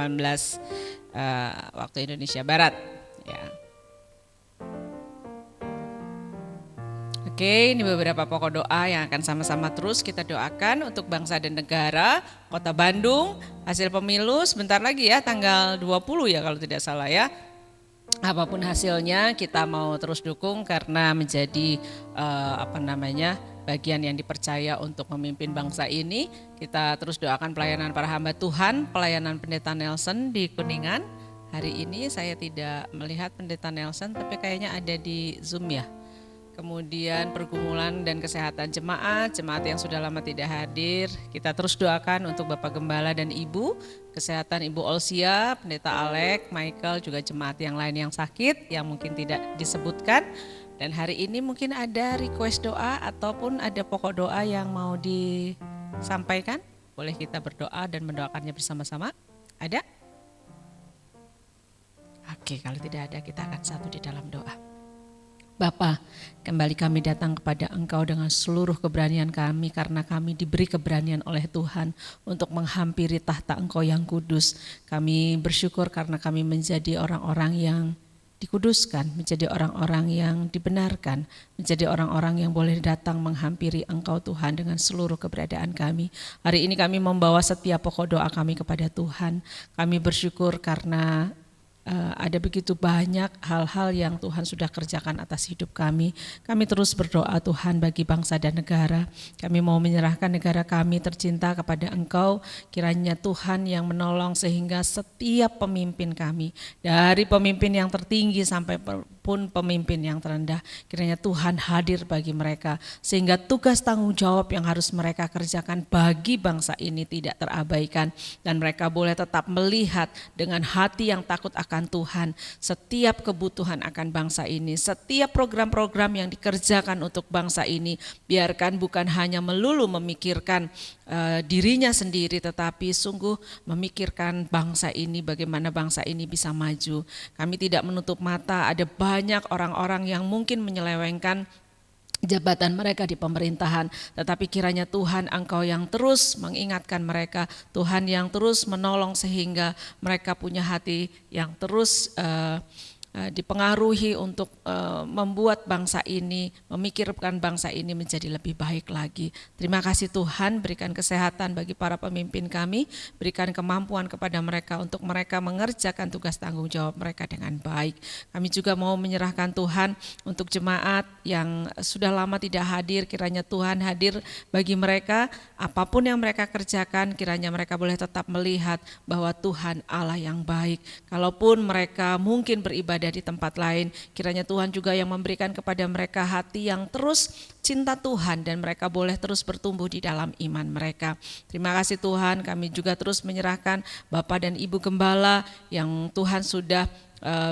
waktu Indonesia Barat. Ya. Oke, ini beberapa pokok doa yang akan sama-sama terus kita doakan untuk bangsa dan negara, Kota Bandung, hasil pemilu sebentar lagi ya, tanggal 20 ya kalau tidak salah ya. Apapun hasilnya kita mau terus dukung karena menjadi bagian yang dipercaya untuk memimpin bangsa ini. Kita terus doakan pelayanan para hamba Tuhan, pelayanan Pendeta Nelson di Kuningan. Hari ini saya tidak melihat Pendeta Nelson, tapi kayaknya ada di Zoom ya. Kemudian pergumulan dan kesehatan jemaat yang sudah lama tidak hadir. Kita terus doakan untuk Bapak Gembala dan Ibu, kesehatan Ibu Olsia, Pendeta Alek, Michael, juga jemaat yang lain yang sakit, yang mungkin tidak disebutkan. Dan hari ini mungkin ada request doa ataupun ada pokok doa yang mau disampaikan. Boleh kita berdoa dan mendoakannya bersama-sama? Ada? Oke, kalau tidak ada kita akan satu di dalam doa. Bapa, kembali kami datang kepada Engkau dengan seluruh keberanian kami karena kami diberi keberanian oleh Tuhan untuk menghampiri tahta Engkau yang kudus. Kami bersyukur karena kami menjadi orang-orang yang dikuduskan, menjadi orang-orang yang dibenarkan, menjadi orang-orang yang boleh datang menghampiri Engkau Tuhan dengan seluruh keberadaan kami. Hari ini kami membawa setiap pokok doa kami kepada Tuhan. Kami bersyukur karena ada begitu banyak hal-hal yang Tuhan sudah kerjakan atas hidup kami. Kami terus berdoa Tuhan bagi bangsa dan negara. Kami mau menyerahkan negara kami tercinta kepada Engkau. Kiranya Tuhan yang menolong sehingga setiap pemimpin kami, dari pemimpin yang tertinggi sampai pun pemimpin yang terendah, kiranya Tuhan hadir bagi mereka sehingga tugas tanggung jawab yang harus mereka kerjakan bagi bangsa ini tidak terabaikan dan mereka boleh tetap melihat dengan hati yang takut akan Tuhan setiap kebutuhan akan bangsa ini, setiap program-program yang dikerjakan untuk bangsa ini, biarkan bukan hanya melulu memikirkan dirinya sendiri tetapi sungguh memikirkan bangsa ini, bagaimana bangsa ini bisa maju. Kami tidak menutup mata, ada banyak orang-orang yang mungkin menyelewengkan jabatan mereka di pemerintahan, tetapi kiranya Tuhan Engkau yang terus mengingatkan mereka, Tuhan yang terus menolong sehingga mereka punya hati yang terus dipengaruhi untuk membuat bangsa ini, memikirkan bangsa ini menjadi lebih baik lagi. Terima kasih Tuhan, berikan kesehatan bagi para pemimpin kami, berikan kemampuan kepada mereka untuk mereka mengerjakan tugas tanggung jawab mereka dengan baik. Kami juga mau menyerahkan Tuhan untuk jemaat yang sudah lama tidak hadir, kiranya Tuhan hadir bagi mereka, apapun yang mereka kerjakan, kiranya mereka boleh tetap melihat bahwa Tuhan Allah yang baik. Kalaupun mereka mungkin beribadah di tempat lain, kiranya Tuhan juga yang memberikan kepada mereka hati yang terus cinta Tuhan dan mereka boleh terus bertumbuh di dalam iman mereka. Terima kasih Tuhan, kami juga terus menyerahkan Bapak dan Ibu Gembala yang Tuhan sudah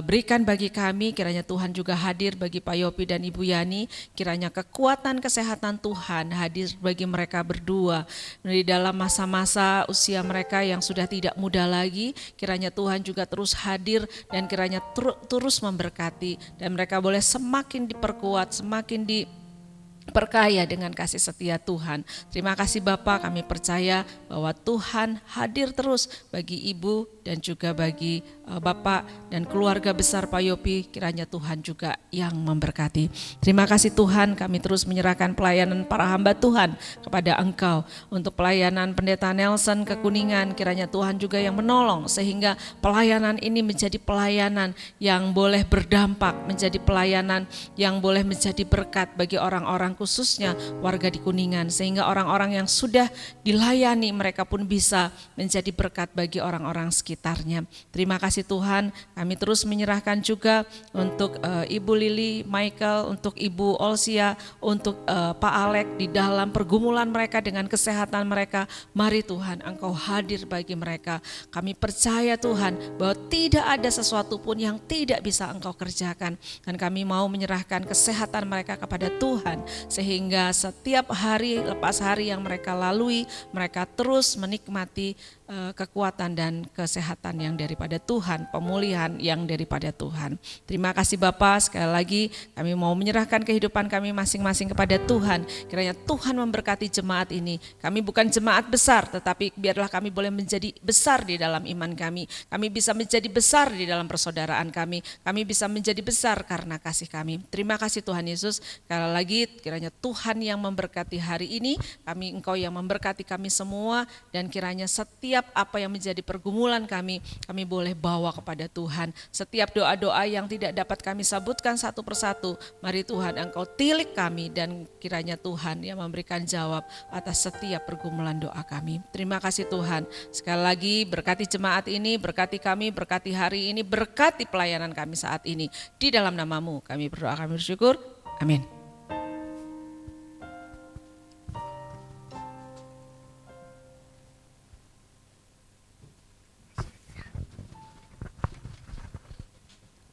berikan bagi kami, kiranya Tuhan juga hadir bagi Pak Yopi dan Ibu Yani, kiranya kekuatan kesehatan Tuhan hadir bagi mereka berdua di dalam masa-masa usia mereka yang sudah tidak muda lagi, kiranya Tuhan juga terus hadir dan kiranya terus memberkati dan mereka boleh semakin diperkuat, semakin diperkaya dengan kasih setia Tuhan. Terima kasih Bapak, kami percaya bahwa Tuhan hadir terus bagi Ibu dan juga bagi Bapak dan keluarga besar Pak Yopi, kiranya Tuhan juga yang memberkati. Terima kasih Tuhan, kami terus menyerahkan pelayanan para hamba Tuhan kepada Engkau. Untuk pelayanan Pendeta Nelson ke Kuningan, kiranya Tuhan juga yang menolong sehingga pelayanan ini menjadi pelayanan yang boleh berdampak, menjadi pelayanan yang boleh menjadi berkat bagi orang-orang khususnya warga di Kuningan, sehingga orang-orang yang sudah dilayani mereka pun bisa menjadi berkat bagi orang-orang sekitarnya. Terima kasih Tuhan, kami terus menyerahkan juga untuk Ibu Lili, Michael, untuk Ibu Olsia, untuk Pak Alek di dalam pergumulan mereka dengan kesehatan mereka. Mari Tuhan, Engkau hadir bagi mereka. Kami percaya Tuhan bahwa tidak ada sesuatu pun yang tidak bisa Engkau kerjakan, dan kami mau menyerahkan kesehatan mereka kepada Tuhan sehingga setiap hari lepas hari yang mereka lalui, mereka terus menikmati kekuatan dan kesehatan yang daripada Tuhan, pemulihan yang daripada Tuhan. Terima kasih Bapak, sekali lagi kami mau menyerahkan kehidupan kami masing-masing kepada Tuhan. Kiranya Tuhan memberkati jemaat ini. Kami bukan jemaat besar, tetapi biarlah kami boleh menjadi besar di dalam iman kami. Kami bisa menjadi besar di dalam persaudaraan kami. Kami bisa menjadi besar karena kasih kami. Terima kasih Tuhan Yesus. Sekali lagi kiranya Tuhan yang memberkati hari ini, Engkau yang memberkati kami semua, dan kiranya setiap apa yang menjadi pergumulan kami boleh bawa kepada Tuhan. Setiap doa-doa yang tidak dapat kami sebutkan satu persatu, mari Tuhan Engkau tilik kami dan kiranya Tuhan yang memberikan jawab atas setiap pergumulan doa kami. Terima kasih Tuhan. Sekali lagi berkati jemaat ini, berkati kami, berkati hari ini, berkati pelayanan kami saat ini. Di dalam nama-Mu kami berdoa, kami bersyukur. Amin.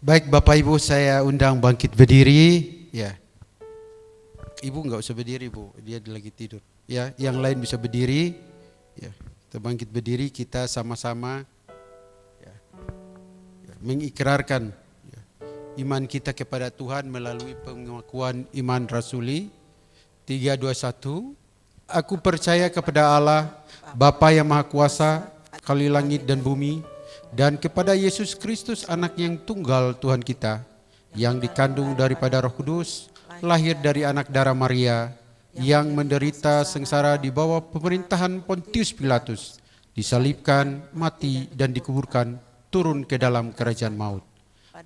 Baik Bapak Ibu, saya undang bangkit berdiri. Ya, Ibu nggak usah berdiri Bu, dia lagi tidur. Ya, yang lain bisa berdiri. Ya, kita bangkit berdiri, kita sama-sama. Ya. mengikrarkan iman kita kepada Tuhan melalui pengakuan iman rasuli. 3, 2, 1. Aku percaya kepada Allah, Bapa yang Maha Kuasa, Kali langit dan bumi, dan kepada Yesus Kristus, anak yang tunggal Tuhan kita, yang dikandung daripada Roh Kudus, lahir dari anak darah Maria, yang menderita sengsara di bawah pemerintahan Pontius Pilatus, disalibkan, mati, dan dikuburkan, turun ke dalam kerajaan maut.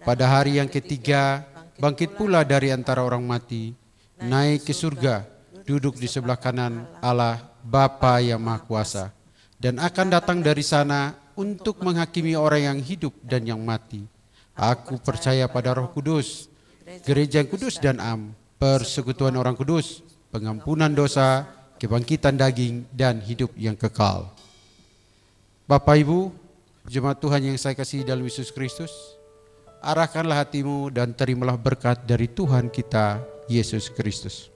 Pada hari yang ketiga, bangkit pula dari antara orang mati, naik ke surga, duduk di sebelah kanan Allah Bapa yang Maha Kuasa, dan akan datang dari sana untuk menghakimi orang yang hidup dan yang mati. Aku percaya pada Roh Kudus, gereja yang kudus dan am, persekutuan orang kudus, pengampunan dosa, kebangkitan daging, dan hidup yang kekal. Bapak Ibu, jemaat Tuhan yang saya kasihi dalam Yesus Kristus, arahkanlah hatimu dan terimalah berkat dari Tuhan kita, Yesus Kristus.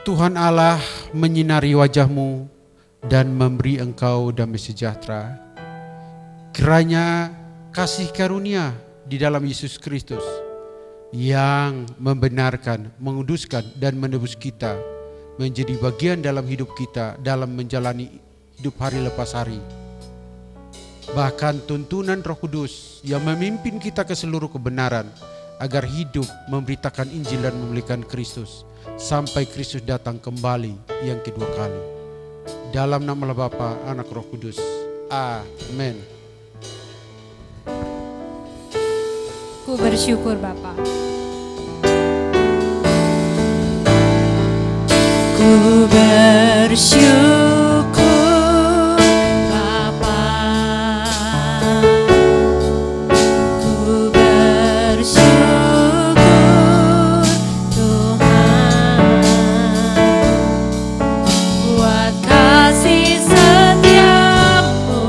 Tuhan Allah menyinari wajahmu dan memberi engkau damai sejahtera. Kiranya kasih karunia di dalam Yesus Kristus yang membenarkan, menguduskan, dan menebus kita menjadi bagian dalam hidup kita dalam menjalani hidup hari lepas hari. Bahkan tuntunan Roh Kudus yang memimpin kita ke seluruh kebenaran agar hidup memberitakan Injil dan memuliakan Kristus sampai Kristus datang kembali yang kedua kali. Dalam nama Bapa, Anak, Roh Kudus. Amin. Ku bersyukur Bapa. Ku bersyukur Bapa. Ku bersyukur Tuhan buat kasih setiamu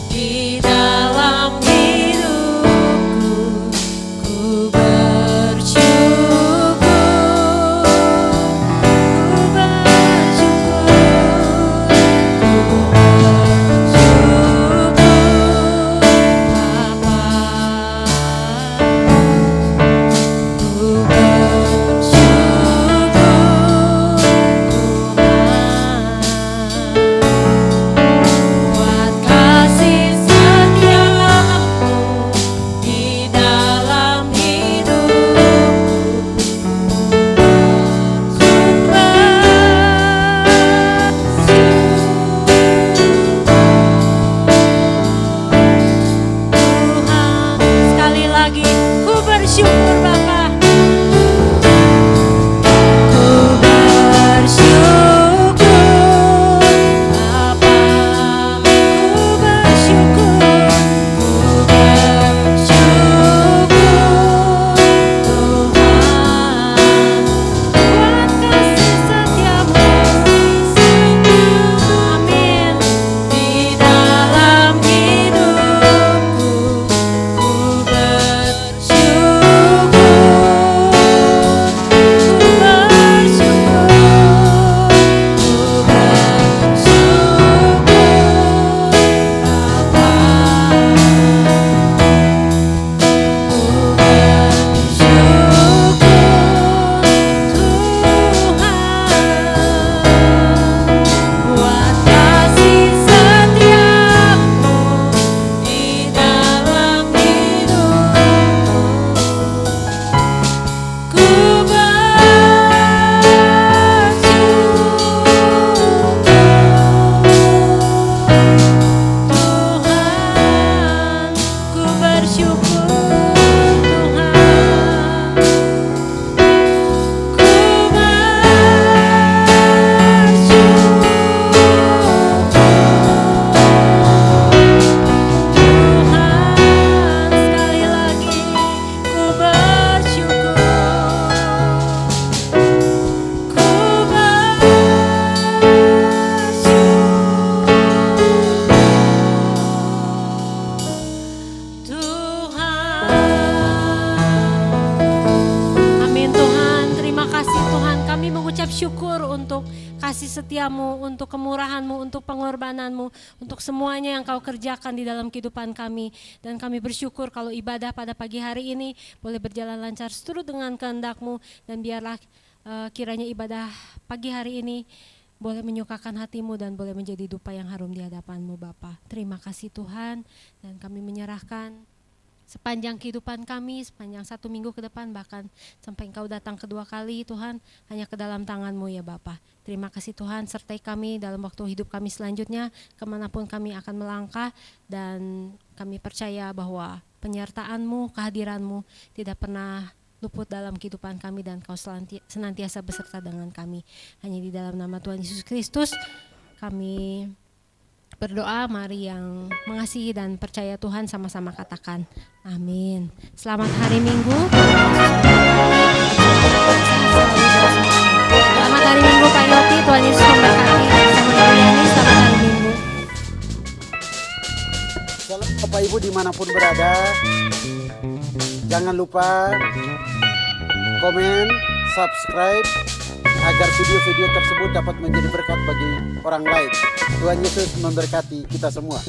di dalam hidupku. Ku bersyukur, ku bersyukur. bersyukur untuk kasih setiamu, untuk kemurahanmu, untuk pengorbananmu, untuk semuanya yang kau kerjakan di dalam kehidupan kami. Dan kami bersyukur kalau ibadah pada pagi hari ini boleh berjalan lancar seturut dengan kehendak-Mu. Dan biarlah kiranya ibadah pagi hari ini boleh menyukakan hati-Mu dan boleh menjadi dupa yang harum di hadapan-Mu Bapa. Terima kasih Tuhan, dan kami menyerahkan sepanjang kehidupan kami, sepanjang 1 minggu ke depan, bahkan sampai Engkau datang kedua kali Tuhan, hanya ke dalam tangan-Mu ya Bapa. Terima kasih Tuhan, sertai kami dalam waktu hidup kami selanjutnya, kemanapun kami akan melangkah, dan kami percaya bahwa penyertaan-Mu, kehadiran-Mu tidak pernah luput dalam kehidupan kami, dan Kau senantiasa beserta dengan kami. Hanya di dalam nama Tuhan Yesus Kristus kami berdoa. Mari yang mengasihi dan percaya Tuhan sama-sama katakan amin. Selamat hari Minggu. Selamat hari Minggu Pak Yopi, Tuhan Yesus memberkati. Selamat hari Minggu. Salam Bapak Ibu dimanapun berada. Jangan lupa komen, subscribe, agar video-video tersebut dapat menjadi berkat bagi orang lain. Tuhan Yesus memberkati kita semua.